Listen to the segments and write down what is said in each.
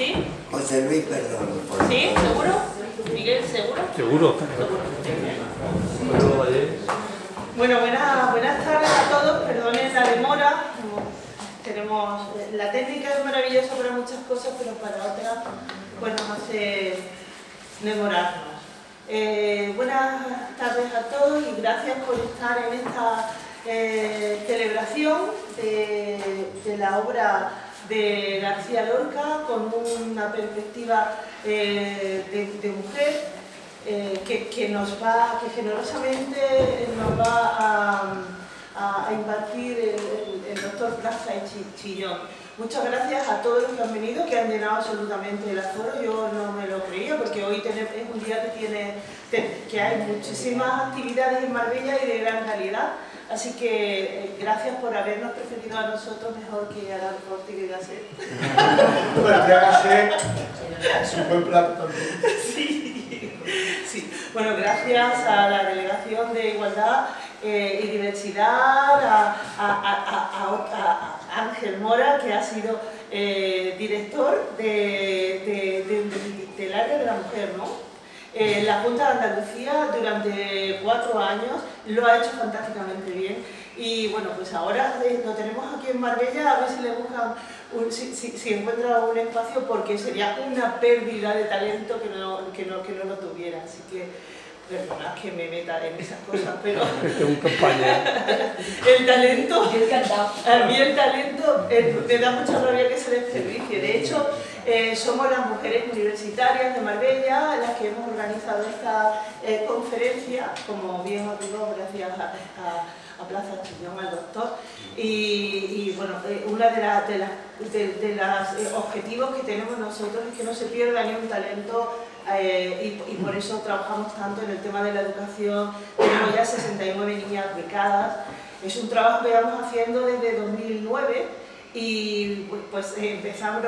¿Sí? José Luis, perdón. ¿Sí? ¿Seguro? Miguel, ¿seguro? Seguro. Bueno, buenas tardes a todos. Perdonen la demora. Tenemos, la técnica es maravillosa para muchas cosas, pero para otras pues nos hace demorarnos. Buenas tardes a todos y gracias por estar en esta celebración de la obra de García Lorca con una perspectiva de mujer que generosamente nos va a impartir el doctor Plaza Chillón. Muchas gracias a todos los que han venido, que han llenado absolutamente el aforo. Yo no me lo creía porque hoy es un día que hay muchísimas actividades en Marbella y de gran calidad. Así que gracias por habernos preferido a nosotros mejor que a la Ortega y Gasset. Bueno, que Gasset es un buen plato también. Sí. Bueno, gracias a la Delegación de Igualdad y Diversidad, a Ángel Mora, que ha sido director del área de la mujer, ¿no? La Junta de Andalucía durante 4 años lo ha hecho fantásticamente bien y bueno, pues ahora lo tenemos aquí en Marbella, a ver si le buscan, si encuentra un espacio, porque sería una pérdida de talento que no lo tuviera, así que perdonad que me meta en esas cosas, pero el talento, a mí el talento me da mucha rabia que se desperdicie. De hecho, somos las mujeres universitarias de Marbella las que hemos organizado esta conferencia, como bien os digo, gracias a Plaza Chillón, al doctor, y bueno, uno de los objetivos que tenemos nosotros es que no se pierda ni un talento. Y por eso trabajamos tanto en el tema de la educación. Tenemos ya 69 niñas becadas. Es un trabajo que llevamos haciendo desde 2009 y pues empezamos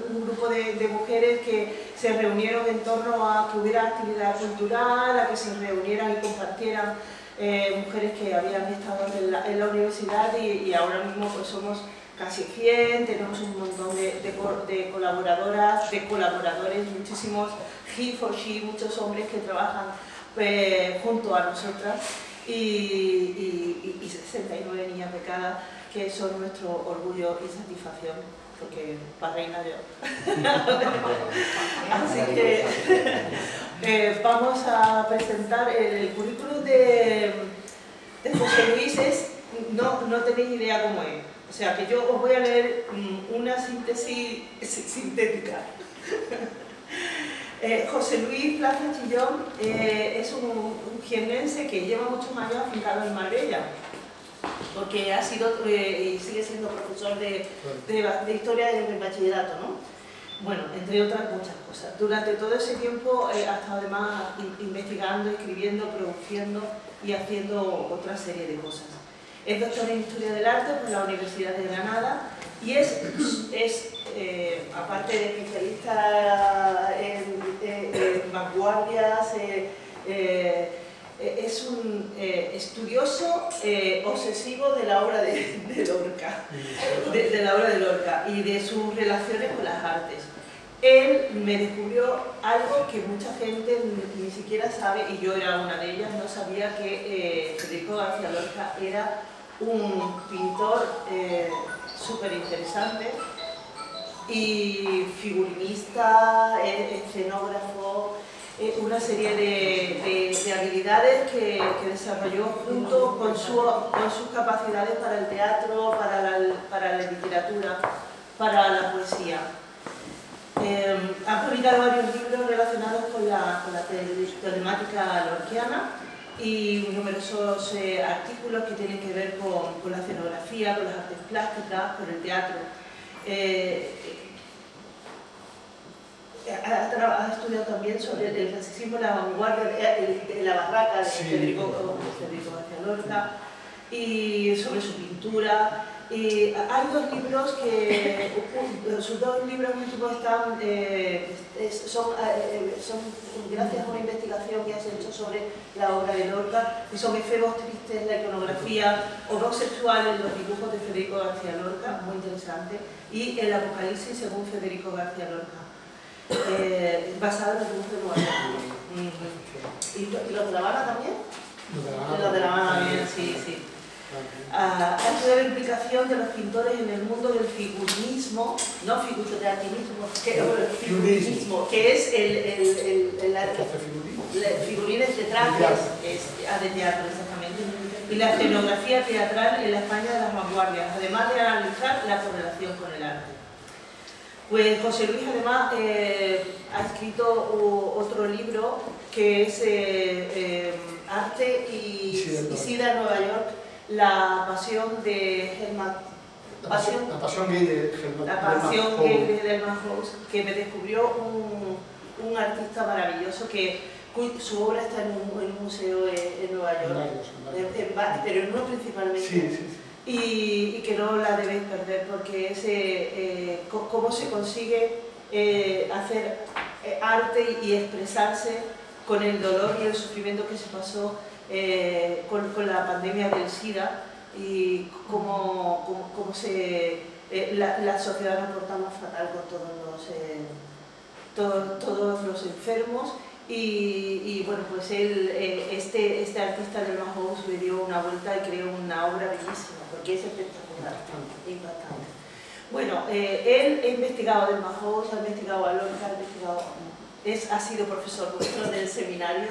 un grupo de mujeres que se reunieron en torno a que hubiera actividad cultural, a que se reunieran y compartieran mujeres que habían estado en la universidad y ahora mismo pues somos casi 100, tenemos un montón de colaboradoras, de colaboradores, muchísimos he for she, muchos hombres que trabajan junto a nosotras y 69 niñas becadas que son nuestro orgullo y satisfacción, porque para reina yo. Así que vamos a presentar el currículum de José Luis. No tenéis idea cómo es. O sea, que yo os voy a leer una síntesis sintética. José Luis Plaza Chillón es un jiennense que lleva muchos años afincado en Marbella, porque ha sido y sigue siendo profesor de historia en el bachillerato, ¿no? Bueno, entre otras muchas cosas. Durante todo ese tiempo ha estado además investigando, escribiendo, produciendo y haciendo otra serie de cosas. Es doctor en Historia del Arte por la Universidad de Granada y es aparte de especialista en vanguardias, es un estudioso obsesivo de la obra de Lorca, de la obra de Lorca y de sus relaciones con las artes. Él me descubrió algo que mucha gente ni siquiera sabe, y yo era una de ellas, no sabía que Federico García Lorca era un pintor súper interesante y figurinista, escenógrafo, una serie de habilidades que desarrolló junto con sus capacidades para el teatro, para la literatura, para la poesía. Ha publicado varios libros relacionados con la temática lorquiana y numerosos artículos que tienen que ver con la escenografía, con las artes plásticas, con el teatro. Ha estudiado también sobre el clasicismo, la vanguardia, la barraca de Federico García Lorca y sobre su pintura. Y hay dos libros que, sus dos libros últimos están, son gracias a una investigación que has hecho sobre la obra de Lorca, y son Efebos tristes, la iconografía, Horror sexual en los dibujos de Federico García Lorca, muy interesante, y El Apocalipsis según Federico García Lorca, basado en los dibujos de Nueva York. ¿Y los de La Habana también? Los de La Habana también, sí, sí. Ha estudiado la implicación de los pintores en el mundo del figurinismo, no figurativismo, figurinismo, que es el figurines de trajes, de teatro exactamente, y la escenografía teatral en la España de las vanguardias, además de analizar la correlación con el arte. Pues José Luis además ha escrito otro libro que es Arte y Sida en Nueva York, la pasión de Hermann, la pasión gay de Hermann House, que me descubrió un artista maravilloso que su obra está en un museo en Nueva York, pero en uno principalmente. Sí. Y que no la debéis perder, porque es cómo se consigue hacer arte y expresarse con el dolor y el sufrimiento que se pasó con la pandemia del SIDA, y cómo la sociedad nos portamos fatal con todos los enfermos. Y bueno, pues este artista del House le dio una vuelta y creó una obra bellísima, porque es espectacular, impactante. Bueno, él ha investigado del House, ha investigado a Lorca, ha sido profesor nuestro del seminario,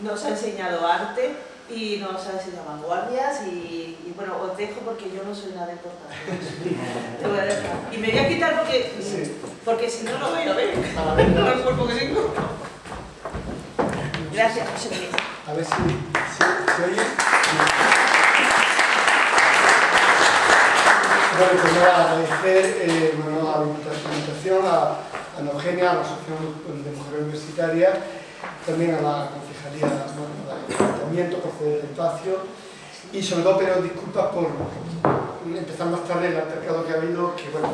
nos ha enseñado arte y nos ha enseñado vanguardias, y bueno, os dejo porque yo no soy nada importante. Te voy a dejar. Y me voy a quitar porque si no, no voy a ver todo el cuerpo que tengo. Gracias, José Luis. A ver si oye. Bueno, pues nada, agradecer a la invitación a Ana Eugenia, a la Asociación de Mujeres Universitarias, también a la Concejalía del Ayuntamiento por ceder el espacio, y sobre todo pedir disculpas por empezar más tarde el altercado que ha habido, que bueno,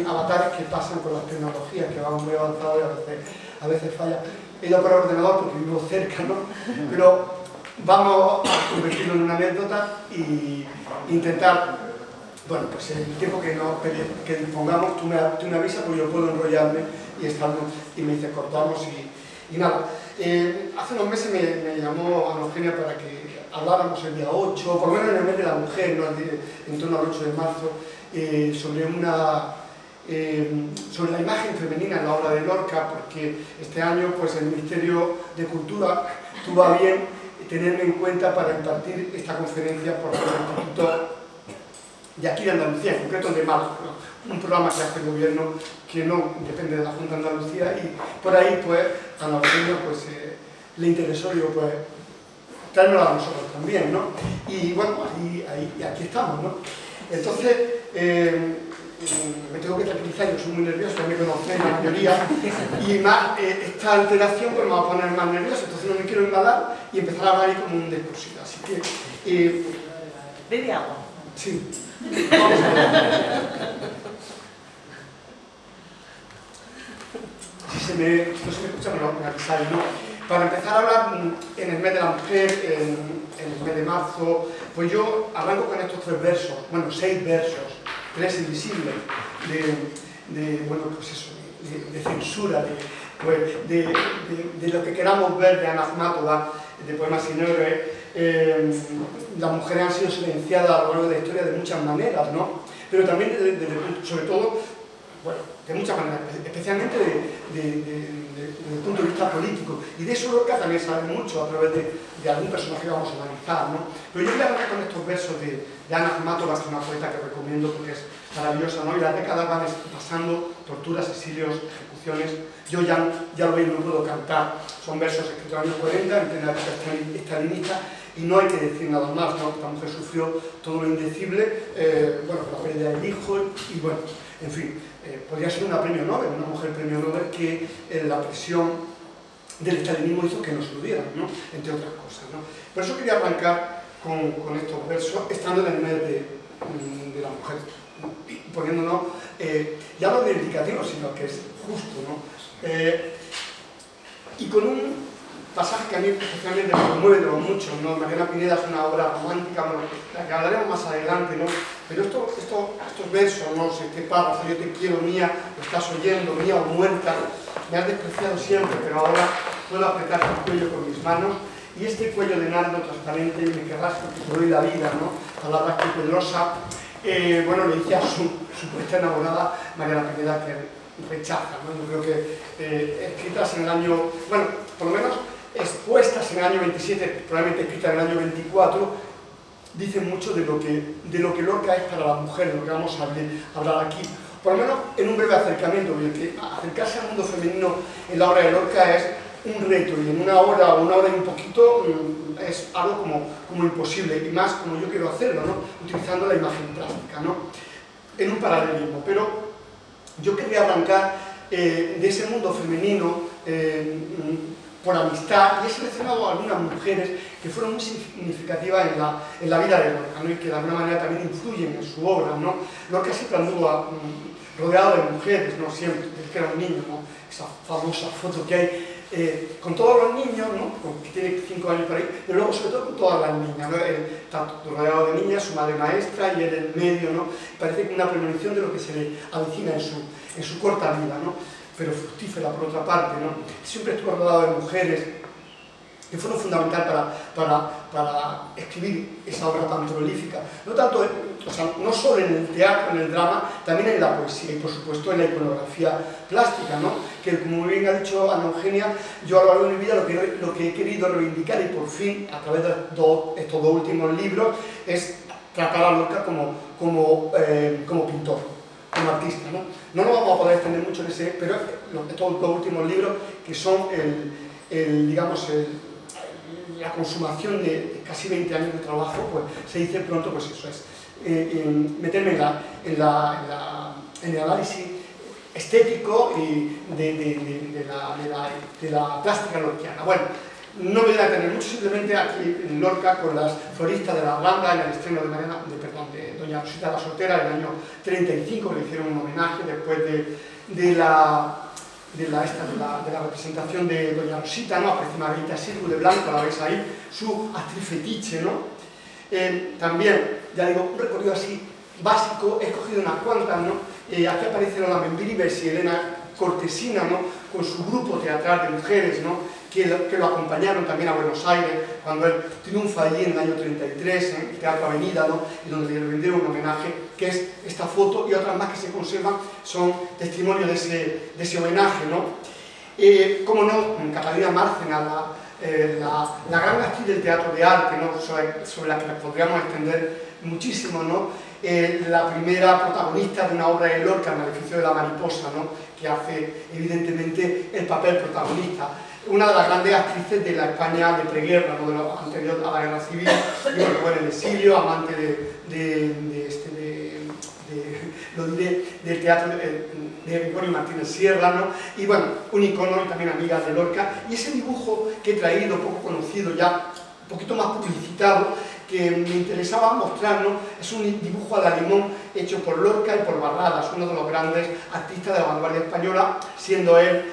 avatares que pasan con las tecnologías, que van muy avanzadas y a veces fallan. He ido por ordenador porque vivo cerca, ¿no? Pero vamos a convertirlo en una anécdota y intentar, bueno, pues el tiempo que dispongamos, tú me avisas, porque yo puedo enrollarme y me dices cortamos y nada. Hace unos meses me llamó Ana Eugenia para que habláramos el día 8, por lo menos en el mes de la mujer, ¿no? En torno al 8 de marzo, sobre la imagen femenina en la obra de Lorca, porque este año pues, el Ministerio de Cultura tuvo a bien tenerme en cuenta para impartir esta conferencia por el Instituto de aquí de Andalucía, en concreto de Málaga, ¿no? Un programa que hace el gobierno que no depende de la Junta de Andalucía, y por ahí pues a la Eugenia pues, le interesó, digo, pues traérmelo a nosotros también, ¿no? Y bueno, aquí estamos, ¿no? Entonces, me tengo que tranquilizar, yo soy muy nervioso, ya me conocéis la mayoría, y más esta alteración pues me va a poner más nervioso, entonces no me quiero embalar y empezar a hablar ahí como un descursivo, así que... ¿Bebe agua? Sí. Vamos a ver. Si no se me escucha, me avisáis, ¿no? Para empezar a hablar en el mes de la mujer, en el mes de marzo, pues yo arranco con estos 3 versos, bueno, 6 versos, 3 invisibles, bueno, pues eso, de censura, de lo que queramos ver de Ana Akhmatova, de Poemas sin héroes. Las mujeres han sido silenciadas a lo largo de la historia de muchas maneras, ¿no? Pero también, sobre todo, bueno, de muchas maneras, especialmente desde el punto de vista político. Y de eso Lorca también sabe mucho a través de algún personaje que vamos a analizar, ¿no? Pero yo voy a hablar con estos versos de Ana Akhmatova, que es una poeta que recomiendo porque es maravillosa, ¿no? Y las décadas van pasando, torturas, exilios, ejecuciones. Yo ya lo veis, no puedo cantar. Son versos escritos en los años 40, en plena época estalinista, y no hay que decir nada más, ¿no? Esta mujer sufrió todo lo indecible, bueno, con la pérdida del hijo, y bueno, en fin, podría ser una premio Nobel, una mujer premio Nobel que la presión del estalinismo hizo que no se lo dieran, ¿no? Entre otras cosas, ¿no? Por eso quería arrancar con estos versos, estando en el mes de la mujer, poniéndonos ya no de indicativo, sino que es justo, ¿no? Y con un pasaje que a mí especialmente me conmueve mucho, ¿no? Mariana Pineda es una obra romántica, bueno, la que hablaremos más adelante, ¿no? Pero estos versos, ¿no? Este párrafo, yo te quiero mía, lo estás oyendo, mía o muerta, me has despreciado siempre, pero ahora puedo apretar tu cuello con mis manos, y este cuello de nardo transparente, me querrás porque te doy la vida, ¿no? Palabra que Pedrosa, bueno, le dice a su supuesta enamorada Mariana Pineda que rechaza, ¿no? Yo creo que escritas en el año, bueno, por lo menos expuestas en el año 27, probablemente escritas en el año 24, dicen mucho de lo que Lorca es para la mujer, de lo que vamos a hablar aquí. Por lo menos en un breve acercamiento, porque acercarse al mundo femenino en la obra de Lorca es un reto, y en una hora o una hora y un poquito es algo como imposible, y más como yo quiero hacerlo, ¿no? Utilizando la imagen plástica, ¿no? En un paralelismo. Pero yo quería arrancar de ese mundo femenino por amistad, y he seleccionado algunas mujeres que fueron muy significativas en la vida de Lorca, ¿no? Y que de alguna manera también influyen en su obra, ¿no? Lorca siempre anduvo rodeado de mujeres, no siempre, desde que era un niño, ¿no? Esa famosa foto que hay con todos los niños, ¿no? Que tiene 5 años por ahí, pero luego sobre todo con todas las niñas, ¿no? Tanto rodeado de niñas, su madre maestra y él en medio, ¿no? Parece que una premonición de lo que se le avecina en su corta vida, ¿no? Pero fructífera por otra parte, ¿no? Siempre estuvo rodeado de mujeres que fueron fundamentales para escribir esa obra tan prolífica. No tanto, o sea, no solo en el teatro, en el drama, también en la poesía y por supuesto en la iconografía plástica, ¿no? Que como muy bien ha dicho Ana Eugenia, yo a lo largo de mi vida lo que he querido reivindicar y por fin, a través de estos dos últimos libros, es tratar a Lorca como pintor, como artista, ¿no? No nos vamos a poder extender mucho en ese, pero estos dos últimos libros que son la consumación de casi 20 años de trabajo, pues se dice pronto, pues eso es meterme en el análisis estético y de la plástica lorquiana. Bueno, no me voy a detener mucho, simplemente aquí en Lorca con las floristas de la Rambla, en el estreno de Doña Rosita la Soltera, en el año 35, le hicieron un homenaje después de la representación de Doña Rosita, ¿no? Aparece Margarita Sirgu de blanco, la veis ahí, su actriz fetiche, ¿no? También, ya digo, un recorrido así básico, he escogido unas cuantas, ¿no? Aquí aparece Lola Membrives y Elena Cortesina, ¿no? Con su grupo teatral de mujeres, ¿no? Que lo acompañaron también a Buenos Aires, cuando él triunfa allí en el año 33, en el Teatro Avenida, ¿no? Y donde le rindieron un homenaje, que es esta foto, y otras más que se conservan, son testimonio de ese homenaje, ¿no? Cómo no, Catalina Márcena, la gran actriz del teatro de arte, ¿no? sobre la que podríamos extender muchísimo, ¿no? La primera protagonista de una obra de Lorca, El maleficio de la mariposa, ¿no? Que hace evidentemente el papel protagonista. Una de las grandes actrices de la España de preguerra, ¿no? De lo anterior a la guerra civil, y bueno, fue en el exilio, amante del teatro de Gregorio Martínez Sierra, ¿no? Y bueno, un icono y también amiga de Lorca. Y ese dibujo que he traído, poco conocido ya, un poquito más publicitado, que me interesaba mostrar, ¿no? Es un dibujo a la limón hecho por Lorca y por Barradas, uno de los grandes artistas de la vanguardia española, siendo él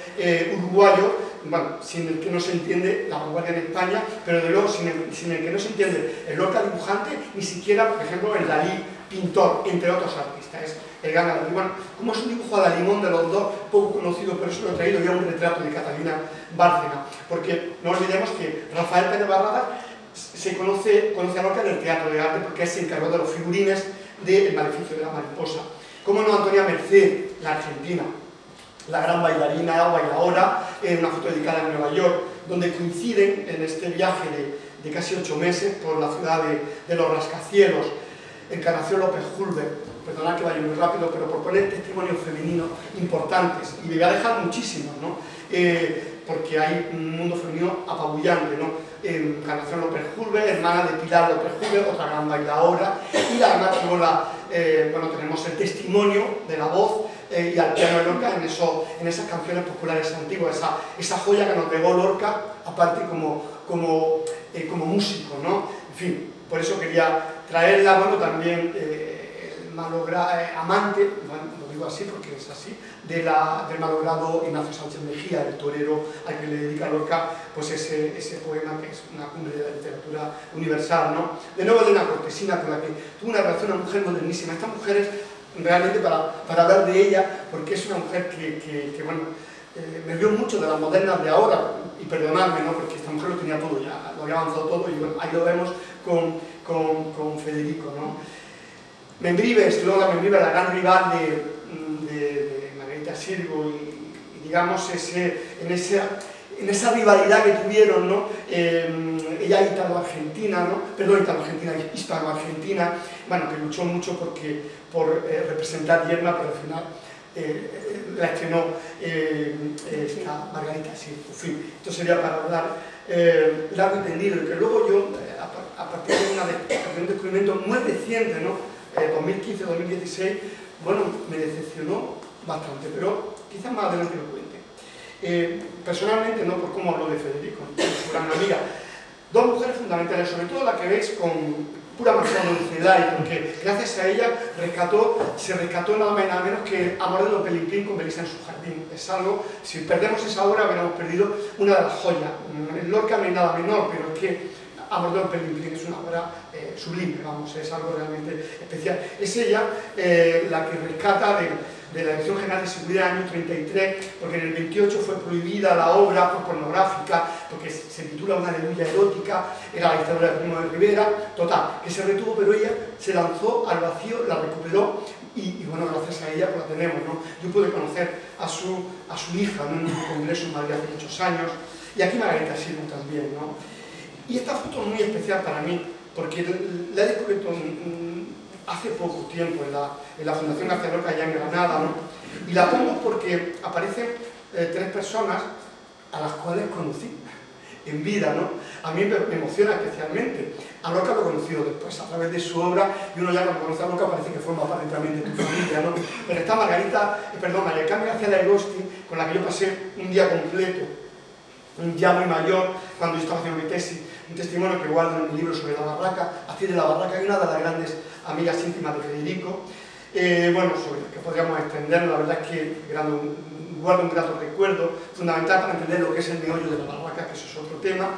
uruguayo, bueno, sin el que no se entiende la vanguardia en España, pero de luego sin el que no se entiende el Lorca dibujante, ni siquiera, por ejemplo, el Dalí pintor, entre otros artistas. Es el gran Dalí. Bueno, como es un dibujo a la limón de los dos, poco conocido, pero eso lo he traído ya un retrato de Catalina Bárcena, porque no olvidemos que Rafael Pérez Barradas se conoce a Lorca en el teatro de arte porque se encargó de los figurines del maleficio de la mariposa. Como no, Antonia Merced, la argentina, la gran bailarina, bailaora, una foto dedicada en Nueva York, donde coinciden en este viaje de casi 8 meses por la ciudad de los rascacielos. Encarnación López Hulbert, perdonad que vaya muy rápido, pero por poner testimonios femeninos importantes, y me voy a dejar muchísimos, ¿no? Porque hay un mundo femenino apabullante, ¿no? Encarnación López Hulbert, hermana de Pilar López Hulbert, otra gran bailaora, y la gran figura, bueno, tenemos el testimonio de la voz y al piano de Lorca en esas canciones populares antiguas, esa joya que nos legó Lorca, aparte como músico, ¿no? En fin, por eso quería traerla, bueno, también amante, bueno, lo digo así porque es así, del malogrado Ignacio Sánchez Mejía, el torero al que le dedica Lorca pues ese poema que es una cumbre de la literatura universal, ¿no? De nuevo de una cortesina con la que tuvo una relación, una mujer modernísima. Esta mujer es realmente para hablar de ella, porque es una mujer que bueno, me río mucho de las modernas de ahora, y perdonadme, ¿no? Porque esta mujer lo tenía todo ya, lo había avanzado todo, y bueno, ahí lo vemos con Federico, ¿no? Membrives, Lola Membrives, la gran rival de Margarita Sirgo, y digamos en esa rivalidad que tuvieron, ¿no? Ella italo-argentina, ¿no? Perdón, italo-argentina, hispano-argentina, bueno, que luchó mucho por representar Yerma, pero al final la estrenó esta Margarita Sirgo. En fin, esto sería para hablar largo y tendido, y que luego yo, a partir de un descubrimiento muy reciente, ¿no? 2015-2016, bueno, me decepcionó bastante, pero quizás más adelante lo cuente. Personalmente, no por cómo hablo de Federico, su gran amiga, dos mujeres fundamentales, sobre todo la que veis con pura masonería, y porque gracias a ella se rescató nada más y nada menos que Amor de los Pelimpín con Belisa en su jardín. Es algo, si perdemos esa obra, habremos perdido una de las joyas. En Lorca no hay nada menor, pero es que Amor de los Pelimpín es una obra sublime, vamos, es algo realmente especial. Es ella la que rescata de la Dirección General de Seguridad del año 33, porque en el 28 fue prohibida la obra por pornográfica, porque se titula Una aleluya erótica, era la dictadura de Primo de Rivera, total, que se retuvo, pero ella se lanzó al vacío, la recuperó, y bueno, gracias a ella pues la tenemos, ¿no? Yo pude conocer a su hija, ¿no? En un congreso en Madrid hace muchos años, y aquí Margarita Sirgo también, ¿no? Y esta foto es muy especial para mí, porque la he descubierto hace poco tiempo en la Fundación García Lorca, allá en Granada, ¿no? Y la pongo porque aparecen tres personas a las cuales conocí en vida, ¿no? A mí me emociona especialmente. A Lorca lo he conocido después, a través de su obra, y uno ya cuando conoce a Lorca parece que forma parte también de tu familia, ¿no? Pero está María del Carmen García de Agosti, con la que yo pasé un día completo, ya muy mayor, cuando yo estaba haciendo mi tesis, un testimonio que guardo en mi libro sobre la barraca, así de la barraca, y una de las grandes amigas íntimas de Federico, bueno, sobre el que podríamos extender, la verdad es que guardo un grato recuerdo, fundamental para entender lo que es el meollo de la barraca, que eso es otro tema.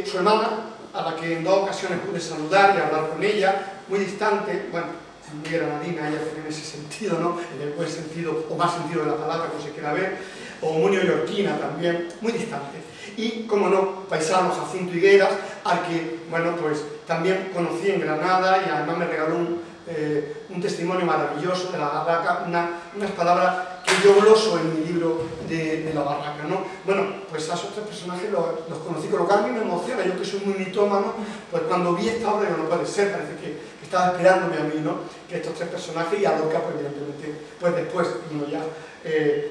Su hermana, a la que en dos ocasiones pude saludar y hablar con ella, muy distante, bueno, muy granadina, ella tiene ese sentido, ¿no? En el buen sentido, o más sentido de la palabra, como se quiera ver, o muy neoyorquina también, muy distante. Y, como no, paisano Jacinto Higueras, al que, bueno, pues también conocí en Granada, y además me regaló un testimonio maravilloso de la barraca, unas palabras que yo gloso en mi libro de la barraca, ¿no? Bueno, pues a esos tres personajes los conocí, con lo cual a mí me emociona, yo que soy muy mitómano, pues cuando vi esta obra, no puede ser, parece que estaba esperándome a mí, ¿no? Que estos tres personajes, y a Lorca, pues evidentemente, pues después, uno ya,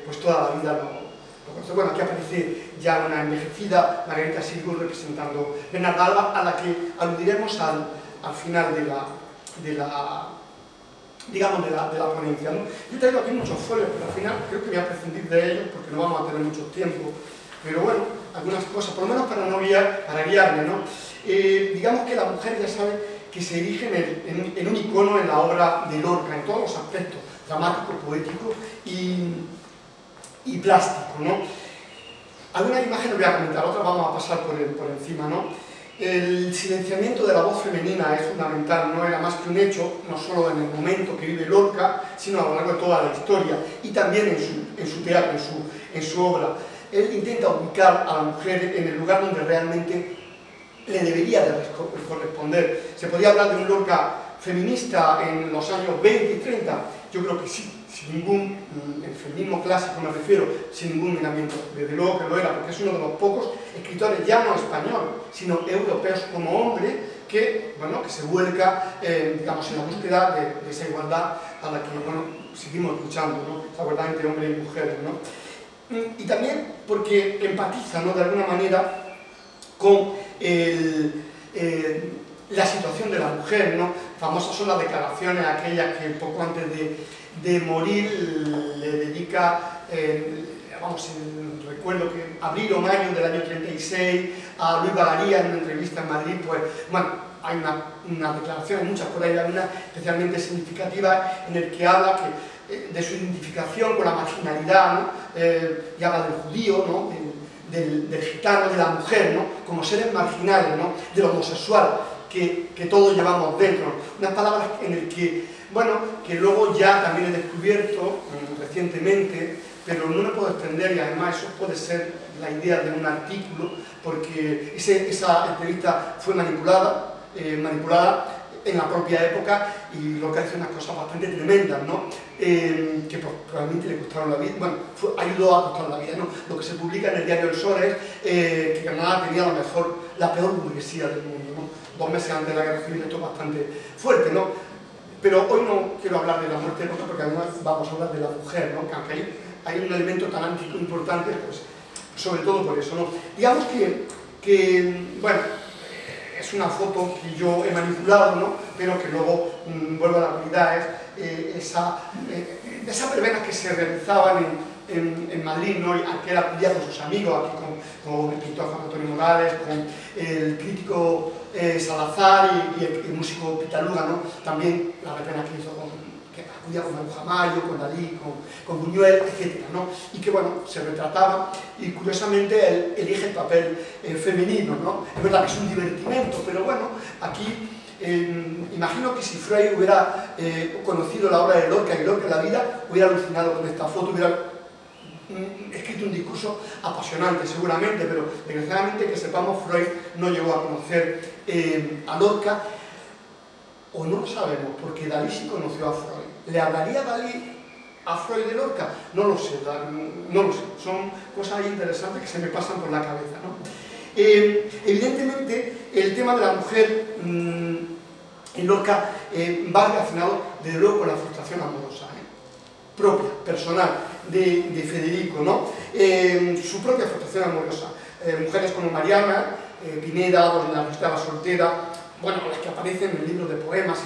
pues toda la vida lo conoce. Bueno, aquí aparece ya una envejecida Margarita Sirgo representando Bernarda Alba, a la que aludiremos al final de la ponencia, ¿no? Yo traigo aquí muchos folios, pero al final creo que voy a prescindir de ellos porque no vamos a tener mucho tiempo. Pero bueno, algunas cosas, por lo menos para guiarme, ¿no? Digamos que la mujer, ya sabe, que se erige en un icono en la obra de Lorca, en todos los aspectos, dramático, poético y plástico, ¿no? Algunas imágenes voy a comentar, otras vamos a pasar por encima, ¿no? El silenciamiento de la voz femenina es fundamental, no era más que un hecho, no solo en el momento que vive Lorca, sino a lo largo de toda la historia, y también en su teatro, en su obra. Él intenta ubicar a la mujer en el lugar donde realmente le debería de corresponder. ¿Se podía hablar de un Lorca feminista en los años 20 y 30? Yo creo que sí, sin ningún, el feminismo clásico me refiero, sin ningún miramiento. Desde luego que lo era, porque es uno de los pocos escritores, ya no español, sino europeos como hombre, que, bueno, que se vuelca, digamos, en la búsqueda de esa igualdad a la que, bueno, seguimos luchando, ¿no? Esa igualdad entre hombres y mujeres, ¿no? Y también porque empatiza, ¿no?, de alguna manera con la situación de la mujer, ¿no? Famosas son las declaraciones aquellas que poco antes de morir le dedica, recuerdo que abril o mayo del año 36 a Luis Balaguía en una entrevista en Madrid, pues, bueno, hay una declaración, hay muchas por ahí, hay una especialmente significativa en el que habla de su identificación con la marginalidad, ¿no? Y habla del judío, ¿no? del gitano, de la mujer, ¿no? Como seres marginales, ¿no? Del homosexual que todos llevamos dentro. Unas palabras en el que, bueno, que luego ya también he descubierto recientemente, pero no me puedo extender, y además eso puede ser la idea de un artículo, porque esa entrevista fue manipulada en la propia época, y lo que hace unas cosas bastante tremendas, ¿no? Que probablemente le costaron la vida, bueno, ayudó a costar la vida, ¿no? Lo que se publica en el diario El Sol es que Granada tenía la peor burguesía del mundo, ¿no? 2 meses antes de la guerra civil. Esto es bastante fuerte, ¿no? Pero hoy no quiero hablar de la muerte de Lorca, porque además vamos a hablar de la mujer, ¿no? Que aunque hay un elemento talántico importante, pues sobre todo por eso, ¿no? Digamos que bueno, es una foto que yo he manipulado, ¿no? Pero que luego, vuelvo a la realidad, es esas verbenas que se realizaban en Madrid, ¿no? Que acudía con sus amigos, aquí con el pintor Juan Antonio Morales, con el crítico Salazar y el músico Pitaluga, ¿no? También la verbena que hizo que acudía con Manuja Mayo, con Dalí, con Buñuel, etc., ¿no? Y que, bueno, se retrataba, y curiosamente él elige el papel femenino, ¿no? Es verdad que es un divertimento, pero bueno, aquí imagino que si Freud hubiera conocido la obra de Lorca y Lorca en la vida, hubiera alucinado con esta foto, hubiera escrito un discurso apasionante seguramente, pero desgraciadamente, que sepamos, Freud no llegó a conocer a Lorca, o no lo sabemos, porque Dalí sí conoció a Freud. ¿Le hablaría Dalí a Freud de Lorca? No lo sé, son cosas interesantes que se me pasan por la cabeza, ¿no? Evidentemente, el tema de la mujer en Lorca va relacionado, desde luego, con la frustración amorosa, propia, personal, de Federico, ¿no? Su propia frustración amorosa. Mujeres como Mariana, Pineda, o la Gustava Soltera, bueno, las que aparecen en el libro de poemas,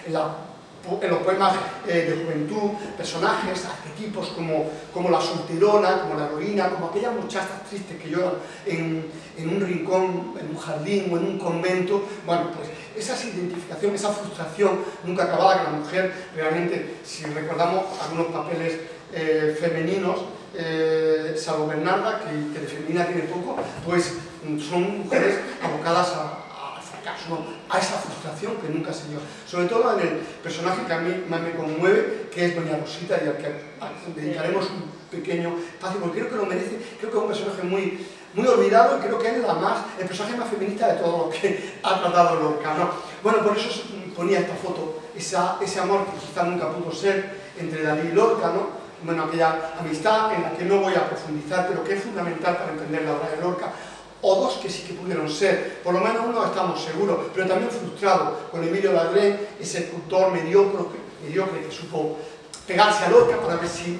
en los poemas de juventud, personajes, arquetipos como la solterona, como la heroína, como aquellas muchachas tristes que lloran en un rincón, en un jardín o en un convento. Bueno, pues esa identificación, esa frustración nunca acabada, que la mujer realmente, si recordamos algunos papeles femeninos, salvo Bernarda, que de femenina tiene poco, pues son mujeres abocadas al fracaso, ¿no? A esa frustración que nunca se dio. Sobre todo en el personaje que a mí más me conmueve, que es Doña Rosita, y al que dedicaremos un pequeño espacio, porque creo que lo merece. Creo que es un personaje muy olvidado, y creo que es el personaje más feminista de todo lo que ha tratado Lorca, ¿no? Bueno, por eso ponía esta foto, ese amor que quizá nunca pudo ser entre Dalí y Lorca, ¿no? Bueno, aquella amistad en la que no voy a profundizar, pero que es fundamental para entender la obra de Lorca, o dos que sí que pudieron ser, por lo menos uno estamos seguros, pero también frustrado, con Emilio Ladrén, ese escultor mediocre que supo pegarse a Lorca para ver si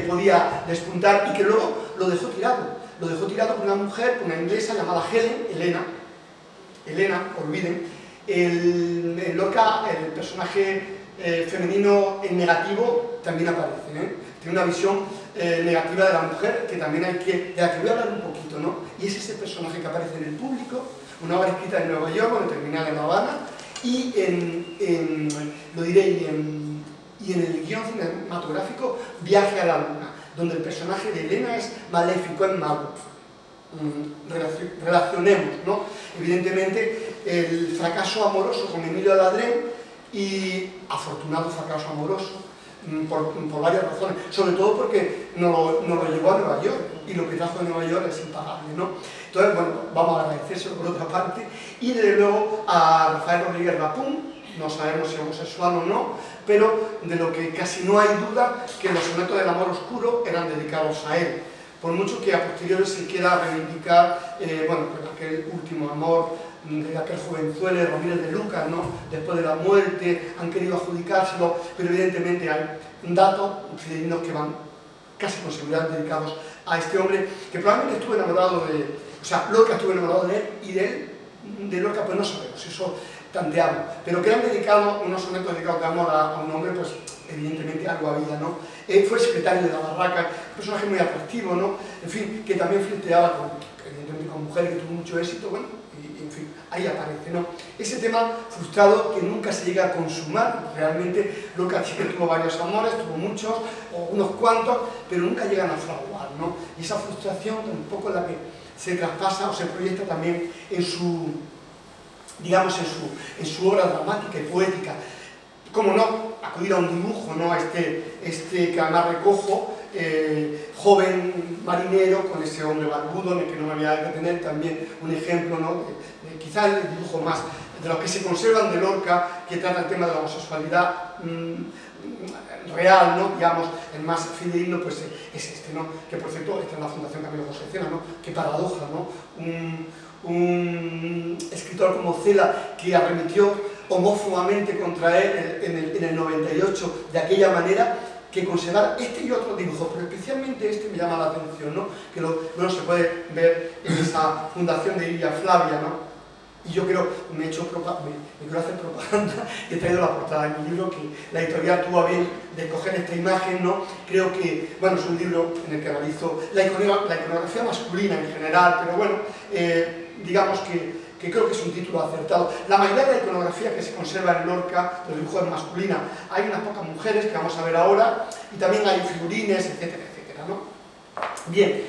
podía despuntar, y que luego lo dejó tirado con una mujer, una inglesa llamada Helena, olviden. En Lorca, el personaje femenino en negativo también aparece, tiene una visión negativa de la mujer que también de la que voy a hablar un poquito, ¿no? Y es ese personaje que aparece en El Público, una obra escrita en Nueva York, bueno, terminada en La Habana, y y en el guión cinematográfico Viaje a la Luna, donde el personaje de Helena es maléfico, es mago. Relacionemos, ¿no? Evidentemente, el fracaso amoroso con Emilio Ladrén, y afortunado fracaso amoroso, por varias razones, sobre todo porque no lo llevó a Nueva York, y lo que trajo de Nueva York es impagable, ¿no? Entonces, bueno, vamos a agradecérselo por otra parte, y desde luego a Rafael Rodríguez Rapún, no sabemos si es homosexual o no, pero de lo que casi no hay duda, que los sonetos del amor oscuro eran dedicados a él, por mucho que a posteriori se quiera reivindicar, bueno, pues aquel último amor de aquel jovenzuelo de Ramírez de Lucas, ¿no? Después de la muerte, han querido adjudicárselo, pero evidentemente hay datos fidedinos que van casi con seguridad dedicados a este hombre, que probablemente estuvo enamorado Lorca estuvo enamorado de él, y de Lorca pues no sabemos, eso tanteamos, pero que han dedicado unos sonetos dedicados de amor a un hombre, pues evidentemente algo había, ¿no? Fue el secretario de la Barraca, personaje muy atractivo, ¿no? En fin, que también flirteaba evidentemente con mujeres, que tuvo mucho éxito, bueno, y en fin, ahí aparece, ¿no? Ese tema frustrado que nunca se llega a consumar, realmente Lorca sí que tuvo varios amores, tuvo muchos, o unos cuantos, pero nunca llegan a fraguar, ¿no? Y esa frustración un poco es la que se traspasa o se proyecta también en su, digamos, en su obra dramática y poética. Cómo no, acudir a un dibujo, ¿no? Este que además recojo, joven marinero con ese hombre barbudo, en el que no me voy a detener, también un ejemplo, ¿no? Quizá el dibujo más de los que se conservan de Lorca, que trata el tema de la homosexualidad real, ¿no? Digamos, el más fidedigno, pues es este, ¿no? Que por cierto, esta es la Fundación Camilo José Cela, ¿no? Qué paradoja, ¿no? Un escritor como Cela que arremetió homófobamente contra él en el 98 de aquella manera, que conservar este y otros dibujos, pero especialmente este me llama la atención, ¿no? Que bueno, se puede ver en esa fundación de Ilia Flavia, ¿no? Y yo creo, me quiero hacer propaganda, y he traído la portada de mi libro, que la editorial tuvo a bien de escoger esta imagen, ¿no? Creo que, bueno, es un libro en el que analizo la iconografía masculina en general, pero bueno, digamos que creo que es un título acertado. La mayoría de la iconografía que se conserva en Lorca, los dibujos es masculina, hay unas pocas mujeres que vamos a ver ahora, y también hay figurines, etcétera, etcétera, ¿no? Bien,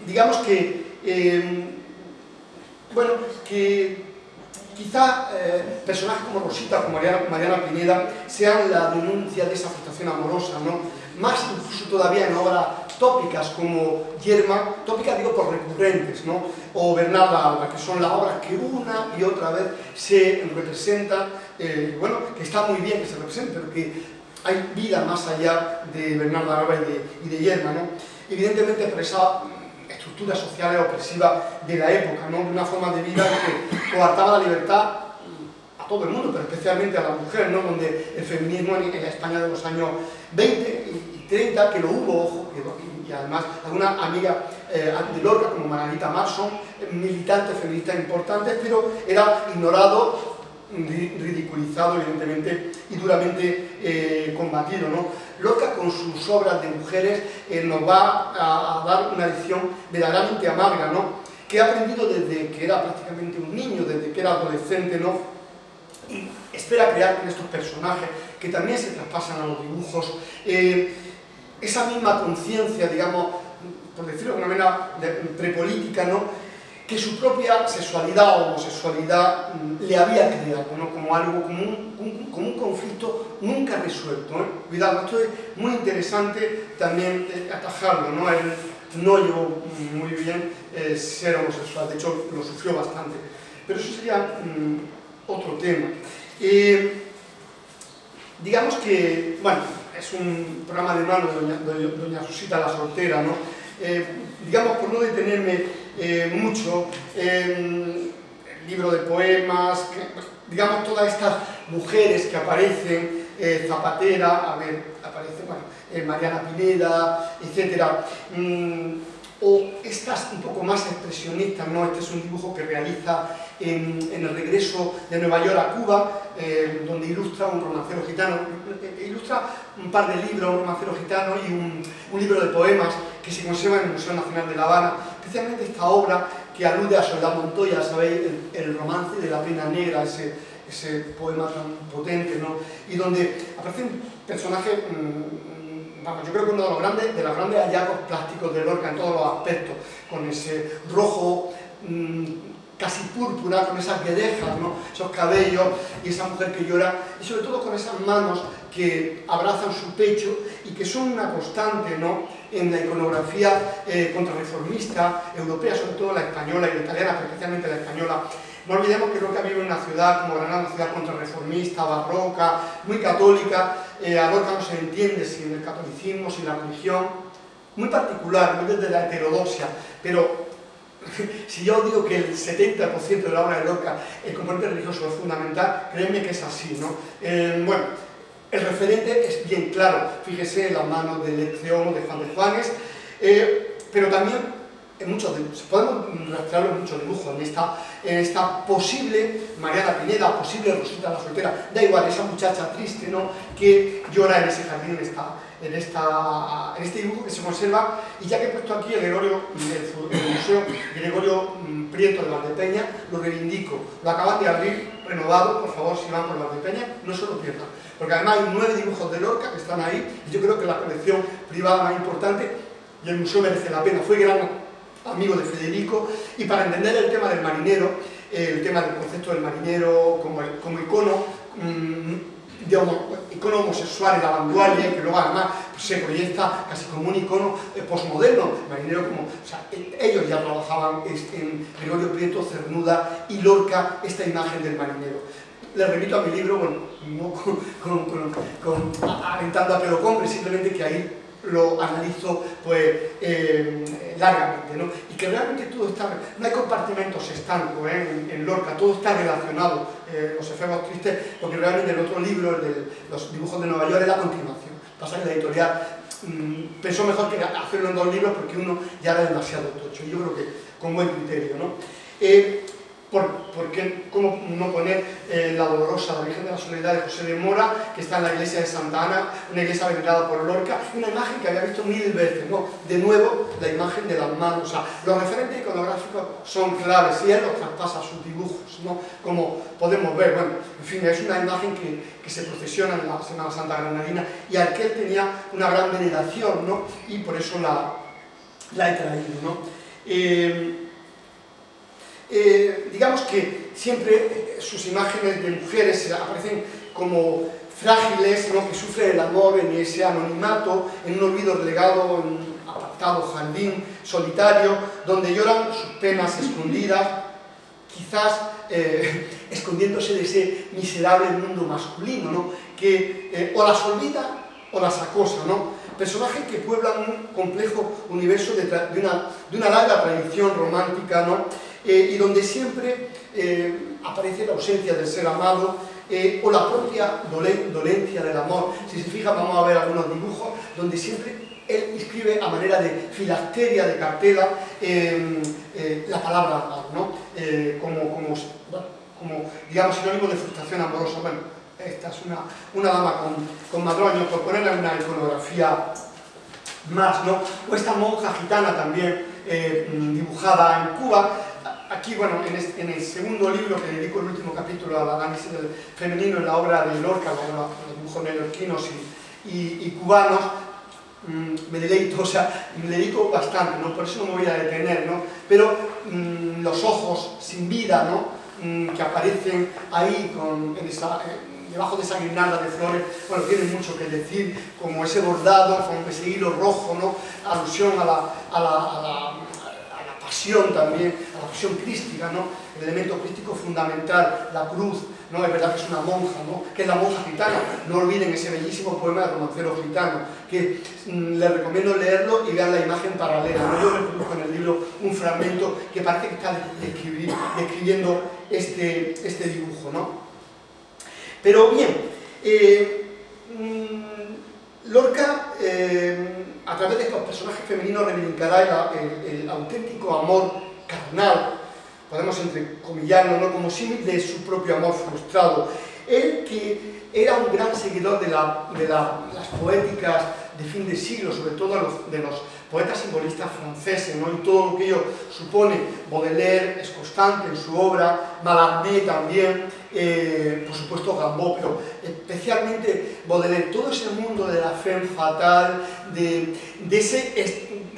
digamos que, bueno, que quizá personajes como Rosita, como Mariana Pineda, sean la denuncia de esa frustración amorosa, ¿no? Más incluso todavía en obras tópicas como Yerma, tópicas digo por recurrentes, ¿no? O Bernarda Alba, que son las obras que una y otra vez se representan, bueno, que está muy bien que se representen, pero que hay vida más allá de Bernarda Alba y de Yerma, ¿no? Evidentemente expresaba estructuras sociales opresivas de la época, ¿no? De una forma de vida que coartaba la libertad a todo el mundo, pero especialmente a la mujer, ¿no? Donde el feminismo en la España de los años 20 y 30, que lo hubo, ojo, y además algunas amigas de Lorca, como Margarita Mar, son militantes feministas importantes, pero era ignorado, ridiculizado, evidentemente, y duramente combatido, ¿no? Lorca, con sus obras de mujeres, nos va a dar una lección verdaderamente amarga, ¿no? Que ha aprendido desde que era prácticamente un niño, desde que era adolescente, ¿no? Y espera crear con estos personajes que también se traspasan a los dibujos esa misma conciencia, digamos, por decirlo de una manera prepolítica, ¿no? Que su propia sexualidad o homosexualidad le había creado, ¿no? Como algo, como un conflicto nunca resuelto, ¿eh? Cuidado, esto es muy interesante también atajarlo, ¿no? Él no llevó muy bien ser homosexual, de hecho lo sufrió bastante, pero eso sería otro tema. Digamos que, bueno, es un programa de mano de doña Rosita la Soltera, ¿no? Digamos, por no detenerme mucho, el libro de poemas, digamos, todas estas mujeres que aparecen, Zapatera, a ver, aparece, bueno, Mariana Pineda, etcétera, o estas un poco más expresionistas, ¿no? Este es un dibujo que realiza en el regreso de Nueva York a Cuba, donde ilustra un romancero gitano, ilustra un par de libros, un romancero gitano y un libro de poemas que se conserva en el Museo Nacional de La Habana, especialmente esta obra que alude a Soledad Montoya, ¿sabéis? El romance de la pena negra, ese poema tan potente, ¿no? Y donde aparecen personajes, vamos, yo creo que uno de los grandes hallazgos plásticos de Lorca en todos los aspectos, con ese rojo casi púrpura, con esas guedejas, ¿no? Esos cabellos y esa mujer que llora, y sobre todo con esas manos que abrazan su pecho y que son una constante, ¿no? En la iconografía contrarreformista europea, sobre todo la española y la italiana, pero especialmente la española. No olvidemos que Lorca vive en una ciudad como Granada, una ciudad contrarreformista, barroca, muy católica. A Lorca no se entiende sin el catolicismo, sin la religión, muy particular, muy desde la heterodoxia, pero si yo digo que el 70% de la obra de Lorca, el componente religioso es fundamental, créanme que es así, ¿no? Bueno, el referente es bien claro, fíjese en las manos de León, de Juan de Juanes, pero también podemos rastrearlo en muchos dibujos, en esta posible Mariana Pineda, posible Rosita la soltera, da igual, esa muchacha triste, ¿no?, que llora en ese jardín, en este dibujo que se conserva. Y ya que he puesto aquí el Museo Gregorio Prieto de Valdepeña, lo reivindico, lo acaban de abrir renovado, por favor, si van por Valdepeña, no se lo pierdan, porque además hay 9 dibujos de Lorca que están ahí, y yo creo que es la colección privada más importante, y el museo merece la pena. Fue gran amigo de Federico, y para entender el tema del marinero, el tema del concepto del marinero como icono, icono homosexual en la vanguardia, y que luego además se proyecta casi como un icono posmoderno, marinero como, o sea, ellos ya trabajaban en Gregorio Prieto, Cernuda y Lorca esta imagen del marinero. Les remito a mi libro, bueno, no alentando a que lo compre, simplemente que ahí lo analizo pues largamente, ¿no? Y que realmente todo está, no hay compartimentos estancos en Lorca, todo está relacionado, los efectos tristes, porque realmente el otro libro, el de los dibujos de Nueva York, es la continuación. Pasa que la editorial pensó mejor que hacerlo en 2 libros porque uno ya era demasiado tocho, y yo creo que con buen criterio, ¿no? ¿Cómo no poner la Dolorosa, la Virgen de la Soledad de José de Mora, que está en la iglesia de Santa Ana, una iglesia venerada por Lorca, una imagen que había visto 1000 veces, ¿no? De nuevo, la imagen de las manos. O sea, los referentes iconográficos son claves, y él los traspasa a sus dibujos, ¿no? Como podemos ver, bueno, en fin, es una imagen que se procesiona en la Semana Santa granadina, y al que él tenía una gran veneración, ¿no? Y por eso la he traído, ¿no? Digamos que siempre sus imágenes de mujeres aparecen como frágiles, ¿no?, que sufren el amor en ese anonimato, en un olvido relegado, en un apartado jardín solitario, donde lloran sus penas escondidas, quizás escondiéndose de ese miserable mundo masculino, ¿no?, que o las olvida o las acosa, ¿no? Personajes que pueblan un complejo universo de una larga tradición romántica, ¿no? Y donde siempre aparece la ausencia del ser amado o la propia dolencia del amor. Si se fijan, vamos a ver algunos dibujos donde siempre él escribe a manera de filacteria, de cartela, la palabra amor, ¿no? Como digamos, sinónimo de frustración amorosa. Bueno, esta es una dama con madroños, por ponerle una iconografía más, ¿no? O esta monja gitana también, dibujada en Cuba. Aquí, bueno, en el segundo libro que dedico el último capítulo al análisis del femenino en la obra de Lorca, los dibujos neoyorquinos y cubanos, me deleito, o sea, me dedico bastante, ¿no? Por eso no me voy a detener, ¿no? Pero los ojos sin vida, ¿no?, que aparecen ahí debajo de esa guirnalda de flores, bueno, tienen mucho que decir, como ese bordado, con ese hilo rojo, ¿no?, alusión a la pasión también, a la pasión crística, ¿no?, el elemento crístico fundamental, la cruz, ¿no? Es verdad que es una monja, ¿no?, que es la monja gitana. No olviden ese bellísimo poema de Romancero Gitano, que les recomiendo leerlo y vean la imagen paralela, ¿no? Yo reproduzco en el libro un fragmento que parece que está describiendo este dibujo, ¿no? Pero bien, Lorca, a través de estos personajes femeninos, reivindicará el auténtico amor carnal, podemos entrecomillarlo, ¿no?, como símil de su propio amor frustrado. Él, que era un gran seguidor de las poéticas de fin de siglo, sobre todo de los poetas simbolistas franceses, ¿no?, y todo lo que ello supone. Baudelaire es constante en su obra, Mallarmé también, por supuesto Rimbaud, pero especialmente Baudelaire. Todo ese mundo de la femme fatale, de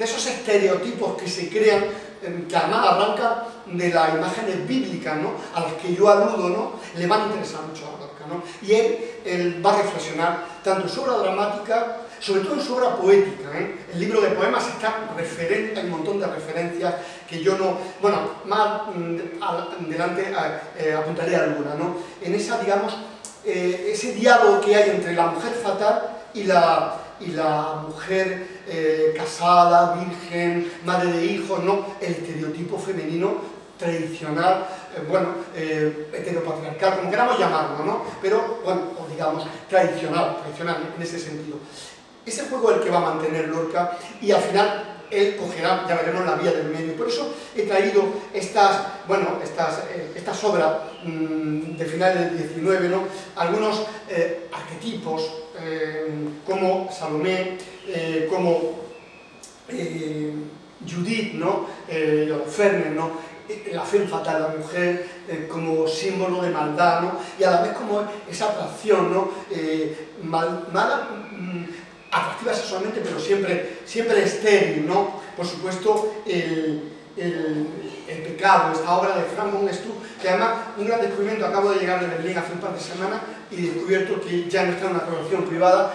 esos estereotipos que se crean, que además arrancan de las imágenes bíblicas, ¿no?, a las que yo aludo, ¿no?, le van a interesar mucho a Lorca, ¿no? Y él va a reflexionar tanto en su obra dramática, sobre todo en su obra poética, El libro de poemas está referente, hay un montón de referencias que yo no, bueno, más adelante apuntaré alguna, ¿no? En esa, digamos, ese diálogo que hay entre la mujer fatal y la mujer casada, virgen, madre de hijos, ¿no?, el estereotipo femenino tradicional, heteropatriarcal, como queramos llamarlo, ¿no?, pero, bueno, o digamos, tradicional en ese sentido. Ese juego es el que va a mantener Lorca, y al final él cogerá, ya veremos, la vía del medio. Por eso he traído estas obras de finales del 19, ¿no? Algunos arquetipos, como Salomé, como Judith, ¿no? Holofernes, ¿no? La femme fatal, la mujer como símbolo de maldad, ¿no? Y a la vez como esa atracción, ¿no? Mala, atractiva sexualmente, pero siempre estéril, ¿no? Por supuesto, el pecado, esta obra de Frank von Stuck, que además un gran descubrimiento. Acabo de llegar de Berlín hace un par de semanas y he descubierto que ya no está en una colección privada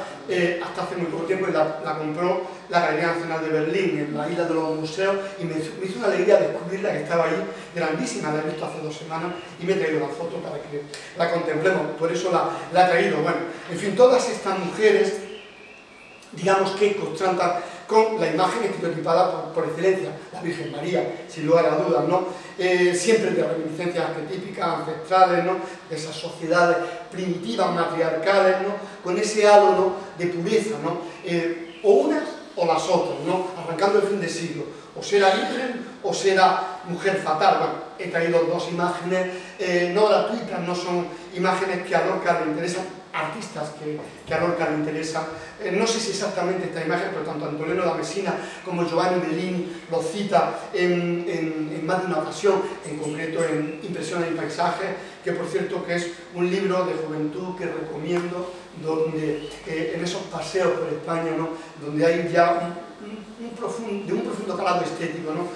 hasta hace muy poco tiempo, y la compró la Galería Nacional de Berlín, en la isla de los museos, y me hizo una alegría descubrirla, que estaba ahí, grandísima. La he visto hace 2 semanas y me he traído la foto para que la contemplemos, por eso la he traído. Bueno, en fin, todas estas mujeres, digamos que contrastan con la imagen estereotipada por excelencia, la Virgen María, sin lugar a dudas, ¿no? Siempre de reminiscencias arquetípicas, ancestrales, ¿no? De esas sociedades primitivas, matriarcales, ¿no? Con ese halo, ¿no? De pureza, ¿no? O unas o las otras, ¿no? Arrancando el fin de siglo, o será libre o será mujer fatal. Bueno, he traído 2 imágenes no gratuitas, no son imágenes que a Lorca le interesan, artistas que a Lorca le interesan. No sé si exactamente esta imagen, pero tanto Antonello da Messina como Giovanni Bellini lo cita en más de una ocasión, en concreto en Impresiones y Paisajes, que por cierto que es un libro de juventud que recomiendo, donde en esos paseos por España, ¿no? Donde hay ya de un profundo calado estético, ¿no?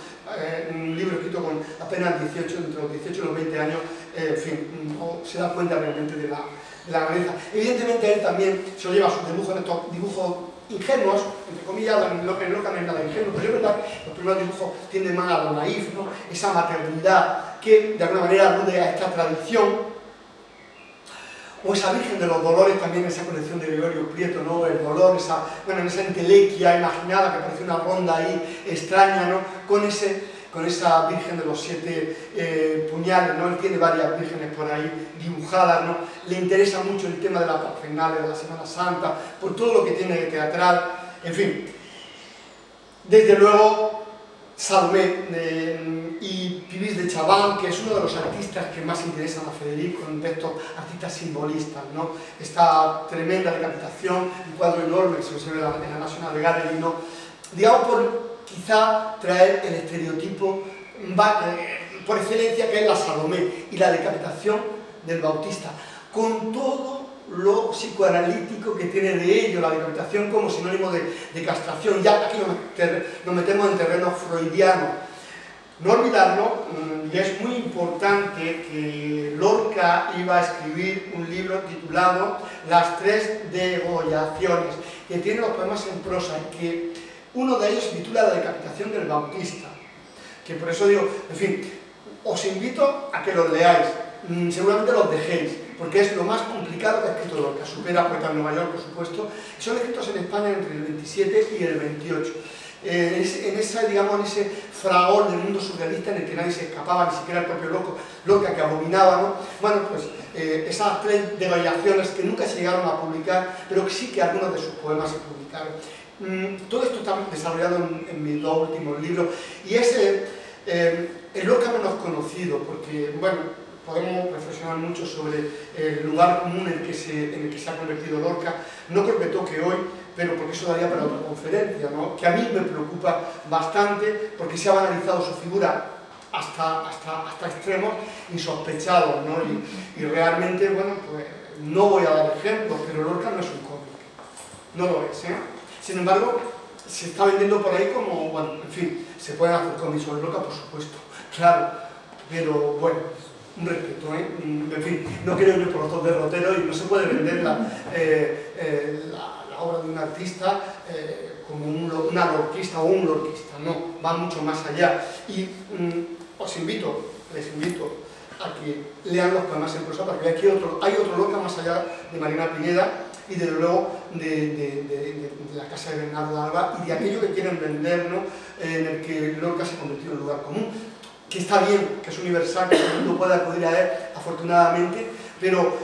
Un libro escrito con apenas 18, entre los 18 y los 20 años, en fin, se da cuenta realmente de la grandeza. Evidentemente él también se lo lleva a sus dibujos, en estos dibujos ingenuos, entre comillas, en Lorca no hay nada ingenuo, pero es verdad que los primeros dibujos tienden más a lo naif, ¿no? Esa maternidad que de alguna manera alude a esta tradición. O esa Virgen de los Dolores, también en esa colección de Gregorio Prieto, ¿no? El dolor, esa entelequia imaginada que parece una ronda ahí extraña, ¿no? Con esa Virgen de los 7 puñales, ¿no? Él tiene varias vírgenes por ahí dibujadas, ¿no? Le interesa mucho el tema de las parafernales de la Semana Santa, por todo lo que tiene de teatral, en fin. Desde luego, Salomé y Pibis de Chavannes, que es uno de los artistas que más interesan a Federico, de estos artistas simbolistas, ¿no? Esta tremenda decapitación, un cuadro enorme que se observa en la National Gallery, ¿no? Digamos, por quizá traer el estereotipo por excelencia, que es la Salomé y la decapitación del Bautista, con todo lo psicoanalítico que tiene de ello, la decapitación como sinónimo de castración. Ya aquí nos metemos en terreno freudiano. No olvidarlo, y es muy importante, que Lorca iba a escribir un libro titulado Las 3 degollaciones, que tiene los poemas en prosa, que uno de ellos se titula La decapitación del Bautista, que por eso digo, en fin, os invito a que los leáis, seguramente los dejéis, porque es lo más complicado que ha escrito Lorca. Supera a Poeta en Nueva York, por supuesto, y son escritos en España entre el 27 y el 28. En ese fragor del mundo surrealista en el que nadie se escapaba, ni siquiera el propio Lorca, que abominaba, ¿no? Bueno, pues esas 3 degollaciones que nunca se llegaron a publicar, pero que sí que algunos de sus poemas se publicaron. Todo esto está desarrollado en mis 2 últimos libros, y es el Lorca menos conocido, porque, bueno, podemos reflexionar mucho sobre el lugar común en el que se ha convertido Lorca. No creo que toque hoy, pero porque eso daría para otra conferencia, ¿no? Que a mí me preocupa bastante, porque se ha banalizado su figura hasta extremos insospechados, ¿no? Y realmente, bueno, pues no voy a dar ejemplos, pero Lorca no es un cómic, no lo es, ¿eh? Sin embargo, se está vendiendo por ahí como, bueno, en fin, se pueden hacer cómics sobre Lorca, por supuesto, claro, pero bueno, un respeto, ¿eh? En fin, no quiero ir por otros derroteros, y no se puede vender la obra de un artista como una lorquista o un lorquista, no, va mucho más allá. Y les invito a que lean los poemas en prosa, porque aquí hay otro Lorca más allá de Marina Pineda, y desde luego de la casa de Bernardo de Alba, y de aquello que quieren vender, ¿no? En el que Lorca se ha convertido en lugar común, que está bien, que es universal, que todo el mundo puede acudir a él, afortunadamente, pero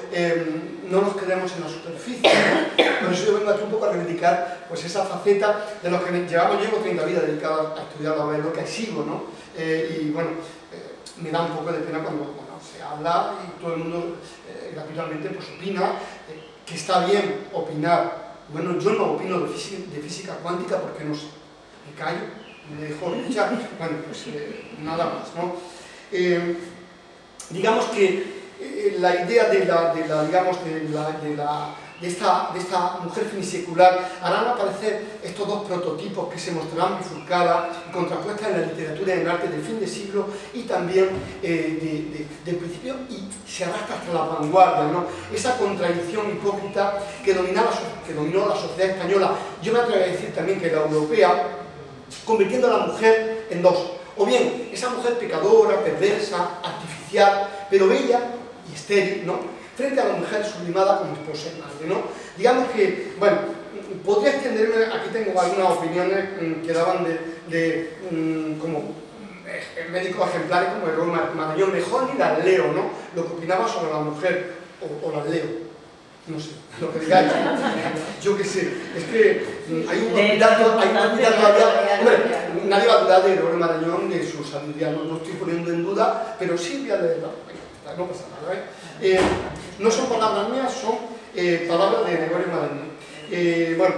no nos quedemos en la superficie, ¿no? Por eso yo vengo aquí un poco a reivindicar pues, esa faceta de los que llevo 30 vidas dedicadas a estudiar la Lorca y sigo, ¿no? Y bueno, me da un poco de pena cuando se habla y todo el mundo gratuitamente pues, opina, que está bien opinar. Bueno, yo no opino de física cuántica porque no sé, me callo, me dejo escuchar, bueno, pues nada más, ¿no? Digamos que la idea de esta mujer finisecular harán aparecer estos dos prototipos que se mostrarán bifurcadas y contrapuestas en la literatura y en el arte del fin de siglo y también del principio y se arrastra hasta la vanguardia, ¿no? Esa contradicción hipócrita que dominó la sociedad española, yo me atrevo a decir también que la europea, convirtiendo a la mujer en dos, o bien esa mujer pecadora, perversa, artificial, pero bella y estéril, ¿no? Frente a la mujer sublimada como esposa y madre, ¿no? Digamos que, bueno, podría extenderme, aquí tengo algunas opiniones que daban como médicos ejemplares como el Marañón, mejor ni las leo, ¿no? Lo que opinaba sobre la mujer, o las leo, no sé, lo que digáis, yo qué sé, es que hay un hospital todavía, hombre, nadie va a dudar de Gregorio Marañón, de su sabiduría, no estoy poniendo en duda, pero sí voy a leerla, no pasa nada, ¿eh? No son palabras mías, son palabras de Gregorio Marañón. Bueno,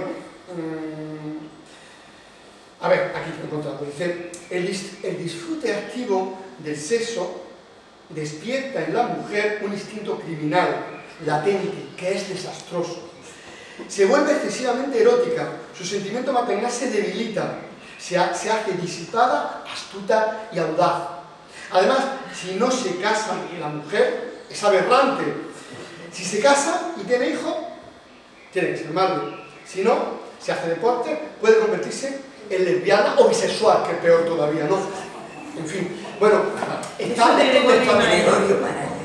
a ver, aquí lo he encontrado, dice, el disfrute activo del sexo despierta en la mujer un instinto criminal, latente, que es desastroso. Se vuelve excesivamente erótica, su sentimiento maternal se debilita, se hace disipada, astuta y audaz. Además, si no se casa la mujer, es aberrante. Si se casa y tiene hijos, tiene que ser madre. Si no, se hace deporte, puede convertirse en lesbiana o bisexual, que es peor todavía, ¿no? En fin, bueno, está descontextualizada.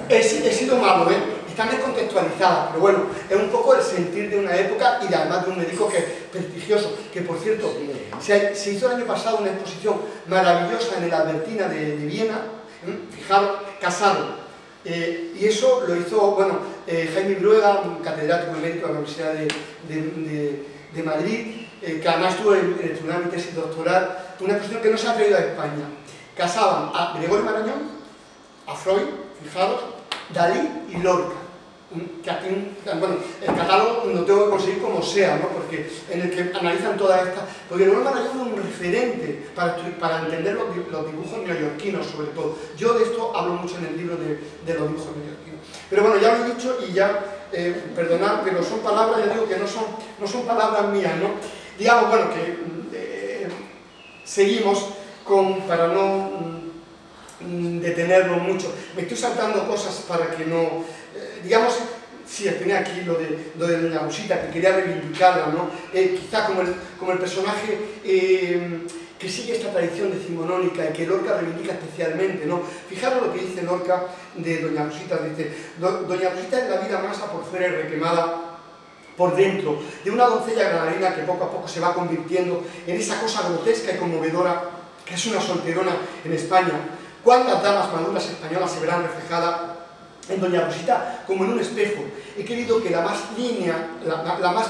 He sido malo, ¿eh? Están descontextualizadas, pero bueno, es un poco el sentir de una época y además de un médico que es prestigioso, que por cierto, se hizo el año pasado una exposición maravillosa en el Albertina de Viena, fijaros, Casado, y eso lo hizo, bueno, Jaime Bruega, un catedrático emérito de la Universidad de Madrid, que además estuvo en el tribunal de mi tesis doctoral, una exposición que no se ha traído a España. Casaban a Gregorio Marañón, a Freud, fijaros, Dalí y Lorca. Que aquí, bueno, el catálogo lo tengo que conseguir como sea, ¿no? Porque en el que analizan todas estas... Porque Gregorio Marañón es un referente para entender los dibujos neoyorquinos, sobre todo. Yo de esto hablo mucho en el libro de los dibujos neoyorquinos. Pero bueno, ya lo he dicho y ya, perdonad, pero son palabras, ya digo que no son palabras mías, ¿no? Digamos, bueno, que seguimos para no detenerlo mucho. Me estoy saltando cosas para que no... digamos, sí, tenía aquí lo de Doña Rosita, que quería reivindicarla, ¿no? Quizá como el personaje que sigue esta tradición decimonónica y que Lorca reivindica especialmente, ¿no? Fijaros lo que dice Lorca de Doña Rosita, dice, Doña Rosita es la vida masa por fuera y requemada por dentro, de una doncella granadina que poco a poco se va convirtiendo en esa cosa grotesca y conmovedora que es una solterona en España. ¿Cuántas damas maduras españolas se verán reflejadas en Doña Rosita como en un espejo? He querido que la más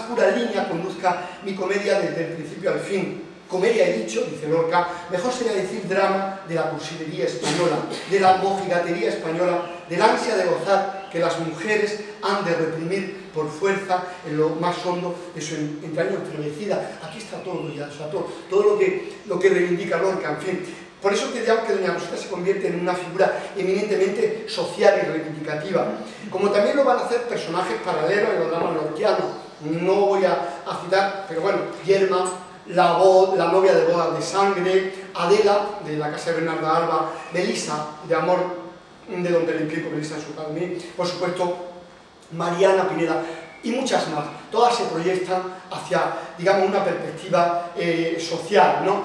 pura línea conduzca mi comedia desde el principio al fin. Comedia he dicho, dice Lorca, mejor sería decir drama de la cursilería española, de la mojigatería española, del ansia de gozar que las mujeres han de reprimir por fuerza en lo más hondo de su entraña estremecida. Aquí está todo ya, o sea, todo lo que reivindica Lorca, en fin. Por eso digamos que Doña Rosita se convierte en una figura eminentemente social y reivindicativa, como también lo van a hacer personajes paralelos en los dramas lorquianos. No voy a citar, pero bueno, Yerma, la novia de bodas de sangre, Adela, de la casa de Bernarda Alba, Melisa, de Amor de Don Pedro Pico, Melisa en su Palmí, por supuesto, Mariana Pineda, y muchas más. Todas se proyectan hacia, digamos, una perspectiva social, ¿no?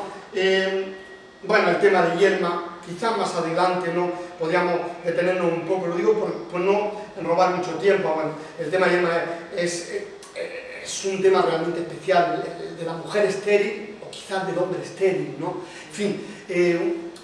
Bueno, el tema de Yerma, quizás más adelante, ¿no? Podríamos detenernos un poco, lo digo por no robar mucho tiempo. Bueno, el tema de Yerma es un tema realmente especial, de la mujer estéril, o quizás del hombre estéril, ¿no? En fin,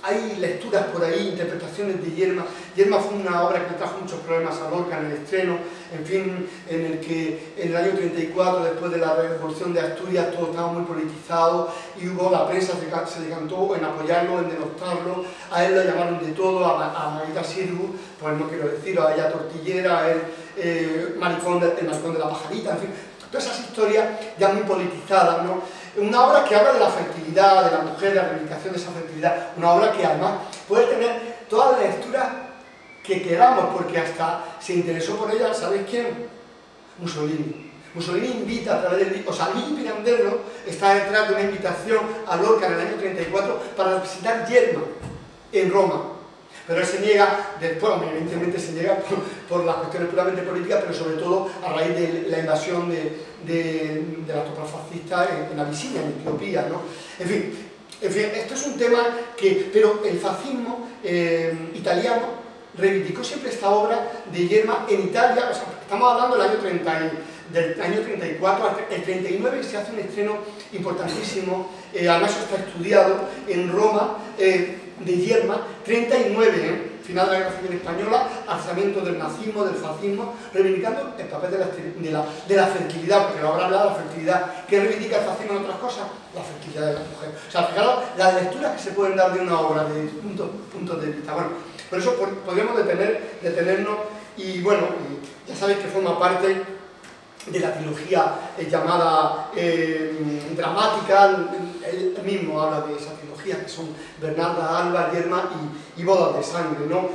hay lecturas por ahí, interpretaciones de Yerma. Yerma fue una obra que trajo muchos problemas a Lorca en el estreno, en fin, en el que en el año 34, después de la Revolución de Asturias, todo estaba muy politizado y la prensa se decantó en apoyarlo, en denostarlo. A él lo llamaron de todo, a Maida Sirgu, pues no quiero decir, a ella Tortillera, a él el maricón de la pajarita, en fin, todas esas historias ya muy politizadas, ¿no? Una obra que habla de la fertilidad, de la mujer, de la reivindicación de esa fertilidad, una obra que además puede tener todas las lecturas que queramos, porque hasta se interesó por ella, ¿sabéis quién? Mussolini. Mussolini invita a través del... O sea, Luigi Pirandello está detrás de una invitación a Lorca en el año 34 para visitar Yerma en Roma. Pero él se niega, después, evidentemente se niega por las cuestiones puramente políticas, pero sobre todo a raíz de la invasión de la tropa fascista en Abisinia, en Etiopía, ¿no? En fin, esto es un tema que... Pero el fascismo italiano reivindicó siempre esta obra de Yerma en Italia, o sea, estamos hablando del año 34, el 39 se hace un estreno importantísimo, además está estudiado en Roma, de Yerma, 39, final de la Guerra Civil Española, alzamiento del nazismo, del fascismo, reivindicando el papel de la fertilidad, porque ahora habla de la fertilidad. ¿Qué reivindica el fascismo en otras cosas? La fertilidad de la mujer. O sea, fijaros las lecturas que se pueden dar de una obra, de puntos de vista. Bueno, por eso podríamos detenernos y bueno, ya sabéis que forma parte de la trilogía llamada dramática, él mismo habla de esa trilogía, que son Bernarda Alba, Yerma y Bodas de Sangre, ¿no?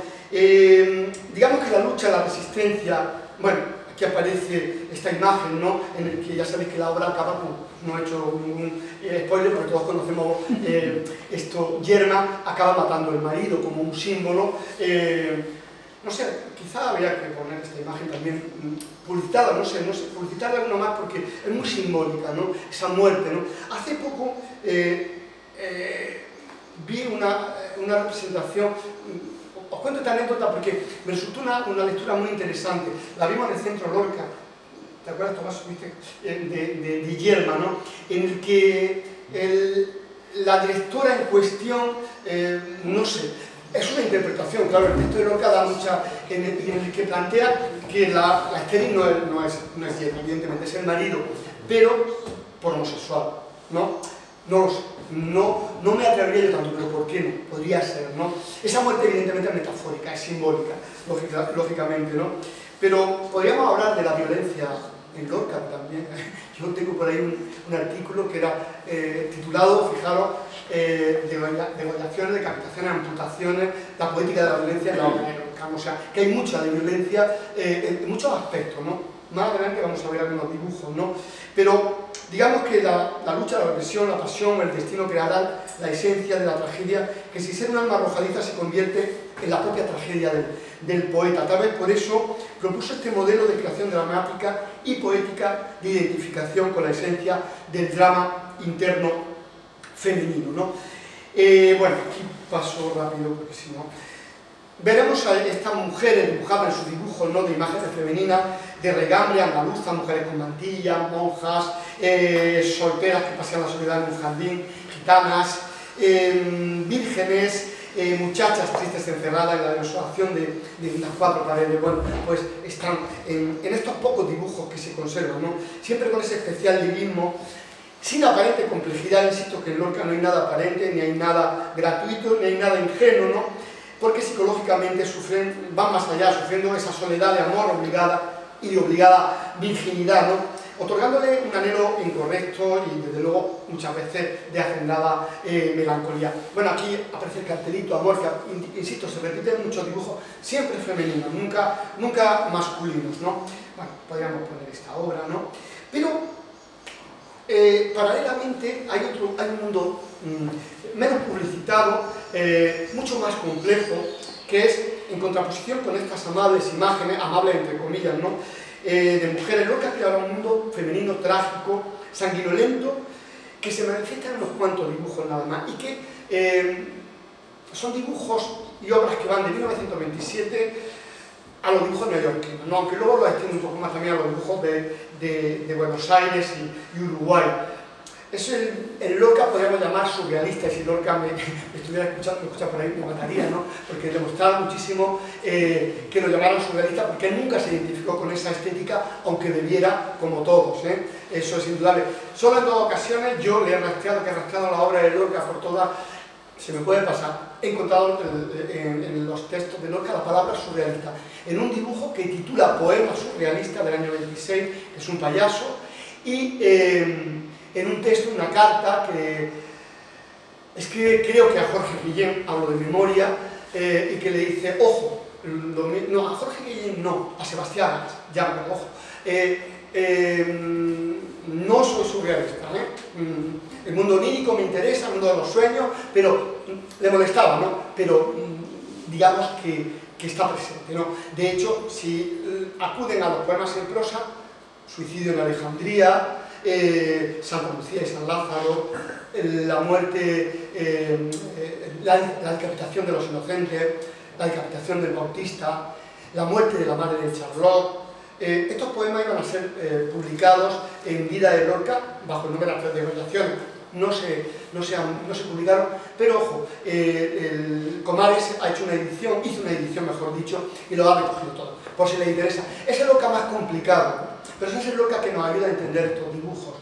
Digamos que la lucha, la resistencia, bueno, aquí aparece esta imagen, ¿no? En el que ya sabéis que la obra acaba, no he hecho ningún spoiler, porque todos conocemos esto, Yerma acaba matando al marido como un símbolo. No sé, quizá habría que poner esta imagen también publicitada, no sé, publicitarla alguna más porque es muy simbólica, ¿no? Esa muerte, ¿no? Hace poco vi una representación, os cuento esta anécdota porque me resultó una lectura muy interesante. La vimos en el Centro Lorca, ¿te acuerdas, Tomás? De Yerma, ¿no? En el que la directora en cuestión, no sé, es una interpretación, claro, el texto de Lorca da mucha... en el que plantea que la estéril no es Yerma, evidentemente, es el marido, pero por homosexual, ¿no? No lo sé, no me atrevería yo tanto, pero ¿por qué no? Podría ser, ¿no? Esa muerte evidentemente es metafórica, es simbólica, lógicamente, ¿no? Pero podríamos hablar de la violencia en Lorca también. Yo tengo por ahí un artículo que era titulado, fijaros, degollaciones, decapitaciones, amputaciones, la política de la violencia en la obra de Lorca. O sea, que hay mucha de violencia en muchos aspectos, ¿no? Más adelante vamos a ver algunos dibujos, ¿no? Pero digamos que la lucha, la represión, la pasión, el destino crearán la esencia de la tragedia, que sin ser un alma arrojadiza se convierte en la propia tragedia del poeta. Tal vez por eso propuso este modelo de creación dramática y poética de identificación con la esencia del drama interno femenino, ¿no? Bueno, aquí paso rápido porque si no... Veremos a estas mujeres dibujadas en sus dibujos, ¿no? De imágenes femeninas, de regambre, andaluzas, mujeres con mantillas, monjas, solteras que pasean la soledad en un jardín, gitanas, vírgenes, muchachas tristes encerradas en la desolación de las cuatro paredes. Bueno, pues están en estos pocos dibujos que se conservan, ¿no? Siempre con ese especial lirismo, sin aparente complejidad. Insisto que en Lorca no hay nada aparente, ni hay nada gratuito, ni hay nada ingenuo, ¿no? Porque psicológicamente van más allá, sufriendo esa soledad de amor obligada y de obligada virginidad, ¿no? Otorgándole un anhelo incorrecto y desde luego muchas veces de hacendada melancolía. Bueno, aquí aparece el cartelito amor, que insisto, se repite en muchos dibujos, siempre femeninos, nunca masculinos, ¿no? Bueno, podríamos poner esta obra, ¿no? Pero paralelamente hay un mundo menos publicitado, mucho más complejo, que es en contraposición con estas amables imágenes, amables entre comillas, ¿no? De mujeres. Lorca creaba un mundo femenino trágico, sanguinolento, que se manifiesta en unos cuantos dibujos nada más, y que son dibujos y obras que van de 1927 a los dibujos neoyorquinos, ¿no? Aunque luego lo extiende un poco más también a los dibujos de Buenos Aires y Uruguay. Es el Lorca, podríamos llamar surrealista, y si Lorca me estuviera escuchando, me escucha por ahí, me mataría, ¿no? Porque demostraba muchísimo que lo llamaron surrealista, porque él nunca se identificó con esa estética, aunque debiera, como todos, ¿eh? Eso es indudable. Solo en 2 ocasiones yo le he arrastrado la obra de Lorca por toda, se me puede pasar, he encontrado en los textos de Lorca la palabra surrealista, en un dibujo que titula Poema surrealista del año 26, es un payaso, y en un texto, una carta que escribe, creo que a Jorge Guillén, hablo de memoria, y que le dice, ojo, no, a Jorge Guillén no, a Sebastián, ya, ojo, no soy surrealista, el mundo onírico me interesa, el mundo de los sueños, pero le molestaba, ¿no? Pero digamos que está presente, ¿no? De hecho, si acuden a los poemas en prosa, Suicidio en Alejandría, Santa Lucía y San Lázaro, la muerte, la decapitación de los inocentes, la decapitación del Bautista, la muerte de la madre de Charlotte. Estos poemas iban a ser publicados en vida de Lorca bajo el nombre de las 3 degollaciones. No se publicaron, pero ojo, Comares hizo una edición, mejor dicho, y lo ha recogido todo, por si le interesa. Es el Lorca más complicado, pero es el Lorca que nos ayuda a entender estos dibujos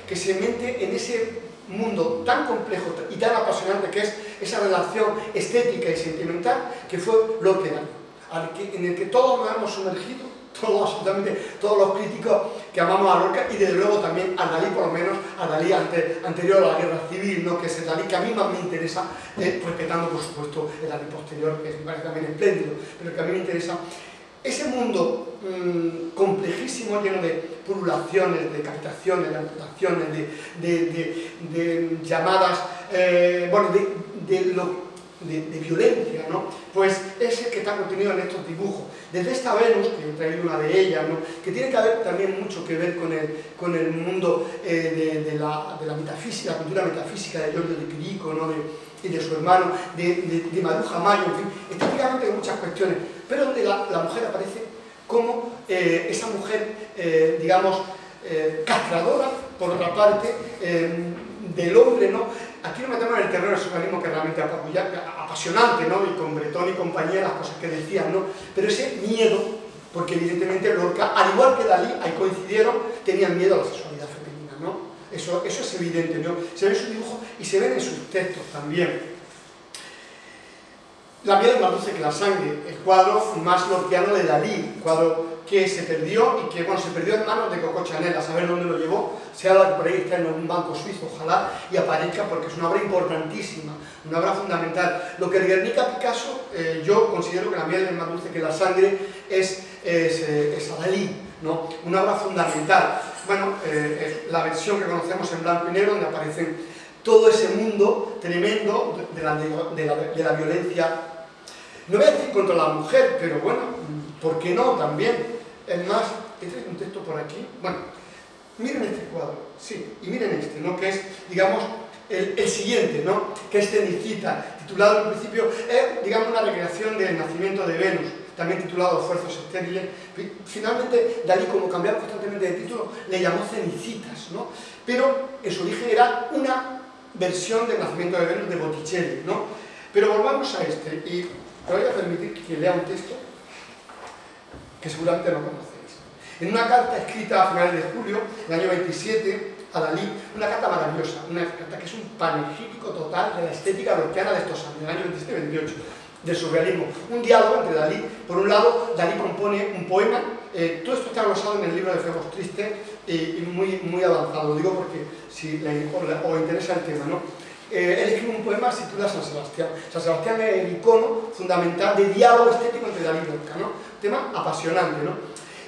que se mete en ese mundo tan complejo y tan apasionante que es esa relación estética y sentimental que fue Lorca, en el que todos nos hemos sumergido, absolutamente todos los críticos que amamos a Lorca, y desde luego también a Dalí, por lo menos a Dalí anterior a la guerra civil, ¿no? Que es el Dalí que a mí más me interesa, respetando por supuesto el Dalí posterior, que me parece también espléndido, pero que a mí me interesa ese mundo complejísimo, lleno de pululaciones, de decapitaciones, de amputaciones, de llamadas, bueno, de violencia, ¿no? Pues es el que está contenido en estos dibujos. Desde esta Venus, que he traído una de ellas, ¿no? Que tiene que haber también mucho que ver con el mundo de la metafísica, la cultura metafísica de Giorgio de Chirico, ¿no? Y de su hermano, de Maruja Mayo, en fin, estéticamente hay muchas cuestiones, pero donde la mujer aparece como esa mujer, digamos, castradora, por otra parte, del hombre, ¿no? Aquí nos metemos en el terreno del surrealismo, que es realmente apasionante, ¿no? Y con Bretón y compañía, las cosas que decían, ¿no? Pero ese miedo, porque evidentemente Lorca, al igual que Dalí, ahí coincidieron, tenían miedo a la sexualidad femenina, ¿no? Eso es evidente, ¿no? Se ve en sus dibujos y se ven en sus textos también. La miel es más dulce que la sangre, el cuadro más lorquiano de Dalí, cuadro que se perdió y que, bueno, se perdió en manos de Coco Chanel, a saber dónde lo llevó. Se habla que por ahí está en un banco suizo, ojalá y aparezca, porque es una obra importantísima, una obra fundamental. Lo que el Guernica Picasso, yo considero que la miel es más dulce que la sangre, es a Dalí, ¿no? Una obra fundamental. Bueno, es la versión que conocemos en blanco y negro, donde aparecen todo ese mundo tremendo de la violencia, no voy a decir contra la mujer, pero bueno, ¿por qué no también? Es más, he traído un texto por aquí, bueno, miren este cuadro, sí, y miren este, ¿no? Que es, digamos, el siguiente, ¿no? Que es Cenicita, titulado en principio, es, digamos, una recreación del nacimiento de Venus, también titulado Esfuerzos estériles. Finalmente, Dalí, como cambiaba constantemente de título, le llamó Cenicitas, ¿no? Pero en su origen era una versión del nacimiento de Venus de Botticelli, ¿no? Pero volvamos a este, y me voy a permitir que lea un texto que seguramente no conocéis. En una carta escrita a finales de julio del año 27 a Dalí, una carta maravillosa, una carta que es un panegírico total de la estética lorquiana de estos años, del año 27-28, del surrealismo. Un diálogo entre Dalí, por un lado, Dalí compone un poema, todo esto está glosado en el libro de Febos Tristes y muy avanzado, lo digo porque si os interesa el tema, ¿no? Él escribe un poema que se titula San Sebastián. San Sebastián es el icono fundamental de diálogo estético entre Dalí y Lorca, ¿no? Un tema apasionante, ¿no?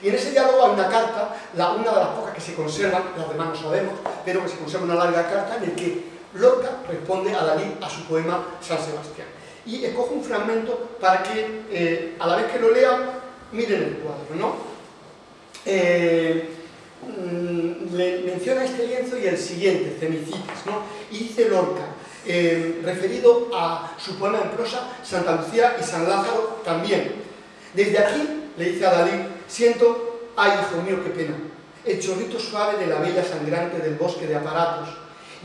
Y en ese diálogo hay una carta, una de las pocas que se conservan, las demás no sabemos, pero que se conserva una larga carta en la que Lorca responde a Dalí a su poema San Sebastián. Y escojo un fragmento para que, a la vez que lo lean, miren el cuadro, ¿no? Le menciona este lienzo y el siguiente, Cenicitas, ¿no? Y dice Lorca, referido a su poema en prosa, Santa Lucía y San Lázaro también. Desde aquí, le dice a Dalí, siento, ay hijo mío, qué pena, el chorrito suave de la vela sangrante del bosque de aparatos,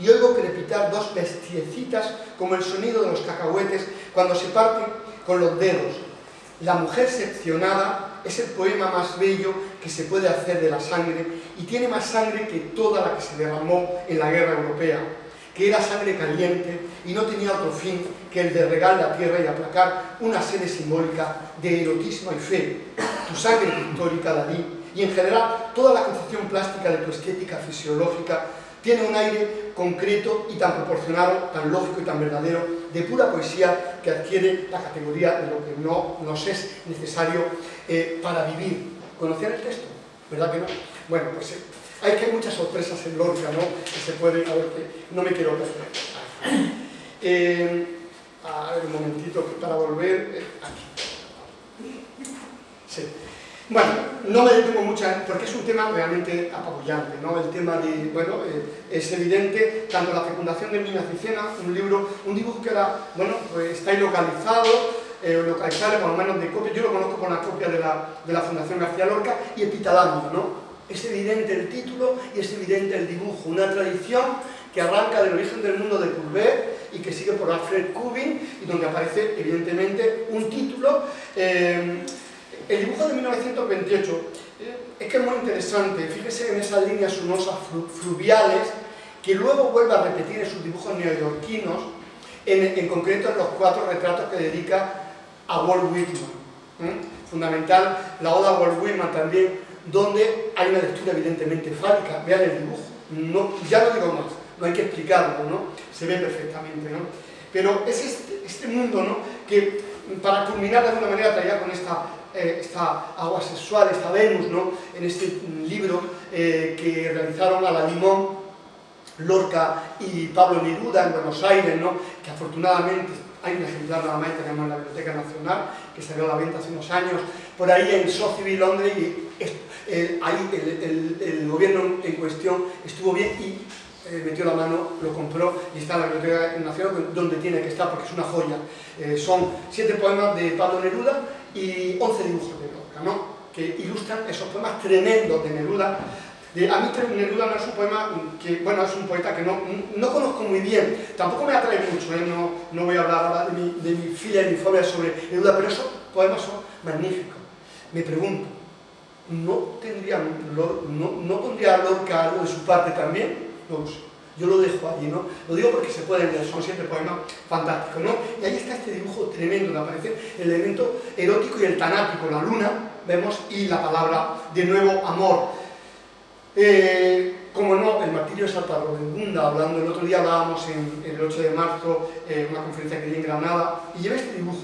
y oigo crepitar dos bestiecitas como el sonido de los cacahuetes cuando se parten con los dedos. La mujer seccionada es el poema más bello que se puede hacer de la sangre, y tiene más sangre que toda la que se derramó en la guerra europea, que era sangre caliente y no tenía otro fin que el de regar la tierra y aplacar una sede simbólica de erotismo y fe. Tu sangre pictórica, Dalí, y en general toda la concepción plástica de tu estética fisiológica tiene un aire concreto y tan proporcionado, tan lógico y tan verdadero, de pura poesía, que adquiere la categoría de lo que no nos es necesario para vivir. ¿Conocían el texto? ¿Verdad que no? Bueno, pues hay que hay muchas sorpresas en Lorca, ¿no? Que se pueden, a ver, que no me quiero perder. A ver, un momentito para volver. Aquí. Sí. Bueno, no me detengo mucho, porque es un tema realmente apabullante, ¿no? El tema de, bueno, es evidente, tanto la fecundación de Mina Cicena, un dibujo que ahora, bueno, pues está ahí localizado, localizable por lo menos de copia, yo lo conozco con la copia de la Fundación García Lorca, y Epitalamio, ¿no? Es evidente el título y es evidente el dibujo, una tradición que arranca del origen del mundo de Courbet y que sigue por Alfred Kubin, y donde aparece evidentemente un título. El dibujo de 1928 es que es muy interesante, fíjese en esas líneas sunosas fluviales que luego vuelve a repetir en sus dibujos neoyorquinos, en concreto en los 4 retratos que dedica a Walt Whitman. Fundamental, la oda a Walt Whitman también, donde hay una lectura evidentemente fálica. Vean el dibujo, ya no digo más, no hay que explicarlo, ¿no? Se ve perfectamente, ¿no? Pero es este mundo, ¿no? Que para culminar de alguna manera traía con esta agua sexual, esta Venus, ¿no? En este libro que realizaron a la Limón, Lorca y Pablo Neruda en Buenos Aires, ¿no? Que afortunadamente hay un ejemplar nada más que tenemos en la Biblioteca Nacional, que salió a la venta hace unos años, por ahí en Sotheby, Londres, y ahí el gobierno en cuestión estuvo bien y metió la mano, lo compró y está en la Biblioteca Nacional donde tiene que estar, porque es una joya. Son 7 poemas de Pablo Neruda y 11 dibujos de Lorca, ¿no? Que ilustran esos poemas tremendos de Neruda. A mí Neruda no es un poema que, bueno, es un poeta que no conozco muy bien, tampoco me atrae mucho, no voy a hablar ahora de mi filia y mi fobia sobre Neruda, pero esos poemas son magníficos. Me pregunto, ¿no pondría Lorca algo de su parte también? No lo sé, yo lo dejo ahí, ¿no? Lo digo porque se pueden leer, son 7 poemas fantásticos, ¿no? Y ahí está este dibujo tremendo, donde aparece el elemento erótico y el tanático, la luna, vemos, y la palabra, de nuevo, amor. Como no, el martirio de Santa Rodegunda, hablando el otro día, hablábamos en el 8 de marzo, una conferencia que di en Granada, y lleva este dibujo,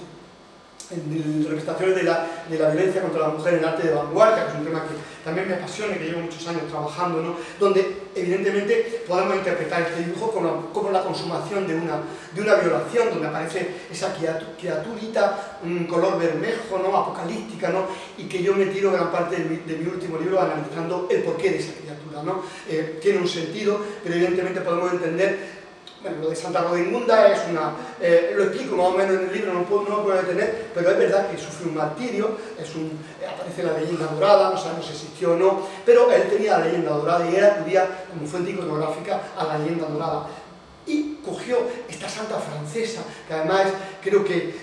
en representaciones de la violencia contra la mujer en el arte de vanguardia, que es un tema que también me apasiona y que llevo muchos años trabajando, ¿no? Donde evidentemente podemos interpretar este dibujo como la consumación de una violación, donde aparece esa criaturita, un color bermejo, ¿no? Apocalíptica, ¿no? Y que yo me tiro gran parte de mi último libro analizando el porqué de esa criatura, ¿no? Tiene un sentido, pero evidentemente podemos entender. Bueno, lo de Santa Rodegunda es lo explico más o menos en el libro, no lo puedo detener, pero es verdad que sufrió un martirio, aparece la leyenda dorada, no sabemos si existió o no, pero él tenía la leyenda dorada y él acudía como fuente iconográfica a la leyenda dorada. Y cogió esta santa francesa, que además creo que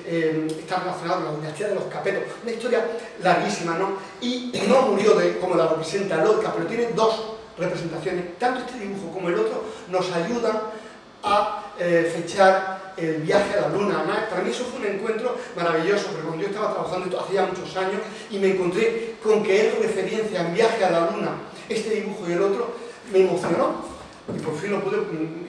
está relacionada con la dinastía de los Capetos, una historia larguísima, ¿no? Y no murió como la representa Lorca, pero tiene 2 representaciones, tanto este dibujo como el otro nos ayudan a fechar el viaje a la luna. Además, para mí eso fue un encuentro maravilloso, porque cuando yo estaba trabajando hacía muchos años y me encontré con que es referencia en Viaje a la Luna, este dibujo y el otro, me emocionó y por fin lo pude,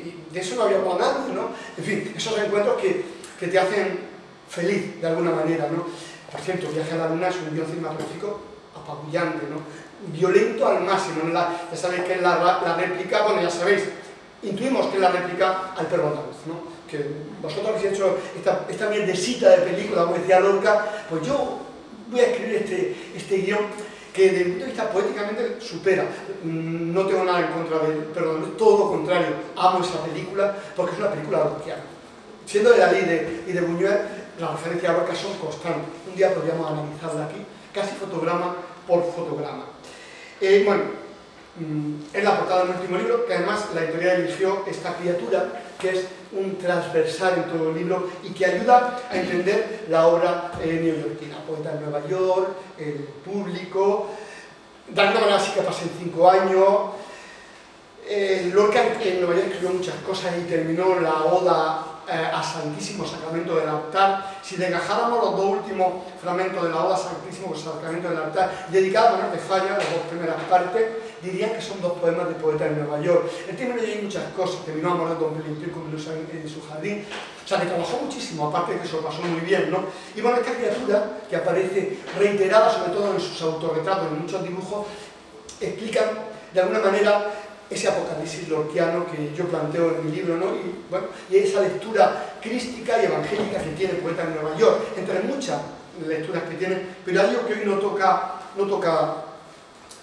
y de eso no había hablado nadie, ¿no? En fin, esos encuentros que te hacen feliz de alguna manera, ¿no? Por cierto, Viaje a la Luna es un guion cinematográfico apabullante, ¿no? Violento al máximo, ¿no? Ya sabéis que es la réplica, bueno, ya sabéis, intuimos que es la réplica al perro andaluz, ¿no? Que vosotros habéis hecho esta mierdecita de película, como decía Lorca, pues yo voy a escribir este guión que desde el punto de vista poéticamente supera. No tengo nada en contra del perro andaluz, todo lo contrario, amo esa película porque es una película lorquiana. Siendo de Dalí y de Buñuel, las referencias a Lorca son constantes. Un día podríamos analizarla aquí, casi fotograma por fotograma. Bueno, es la portada del último libro, que además la editorial eligió esta criatura, que es un transversal en todo el libro y que ayuda a entender la obra neoyorquina. Poeta en Nueva York, el público, de alguna manera sí que pasen 5 años. Lorca en Nueva York escribió muchas cosas y terminó la oda a Santísimo Sacramento del Altar. Si desgajáramos los 2 últimos fragmentos de la oda a Santísimo Sacramento del Altar, dedicados a Manuel de Falla, las 2 primeras partes, dirían que son 2 poemas de poeta en Nueva York. El tema de hay muchas cosas, terminó amor de Don Valentín con Ilusa en su jardín. O sea, le trabajó muchísimo, aparte de que se lo pasó muy bien, ¿no? Y bueno, esta criatura, que aparece reiterada sobre todo en sus autorretratos, en muchos dibujos, explican de alguna manera ese apocalipsis lorquiano que yo planteo en mi libro, ¿no? Y, bueno, y esa lectura crística y evangélica que tiene Poeta en Nueva York, entre muchas lecturas que tiene, pero hay algo que hoy no toca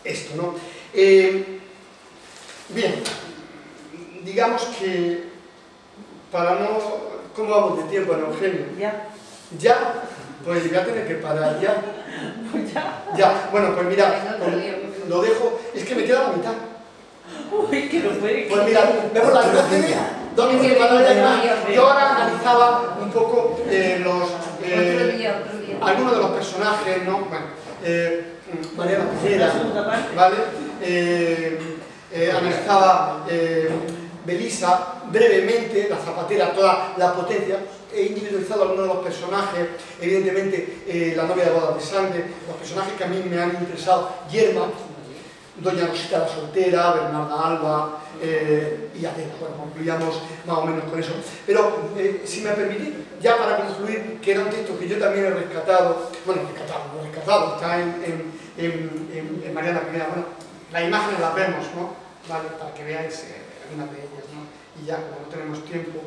esto, ¿no? Bien, digamos que para no... ¿Cómo vamos de tiempo, Ana Eugenia? Ya. ¿Ya? Pues voy a tener que parar, ¿ya? Ya. Ya, bueno, pues mira, lo dejo, es que me queda la mitad. Uy, que no puede. Pues mira, vemos las imágenes, 2 minutos para ver la imagen. Yo ahora analizaba un poco algunos de los personajes, ¿no? Bueno, Mariana Tejera, ¿vale? Analizaba Belisa, brevemente, la zapatera, toda la potencia. He individualizado algunos de los personajes, evidentemente la novia de bodas de sangre, los personajes que a mí me han interesado, Yerma, Doña Rosita la soltera, Bernarda Alba y Adela. Bueno, concluíamos más o menos con eso. Pero, si me permitís, ya para concluir, que era un texto que yo también he rescatado, está en Mariana Pineda. Bueno, las imágenes las vemos, ¿no? Vale, para que veáis algunas de ellas, ¿no? Y ya, como no tenemos tiempo,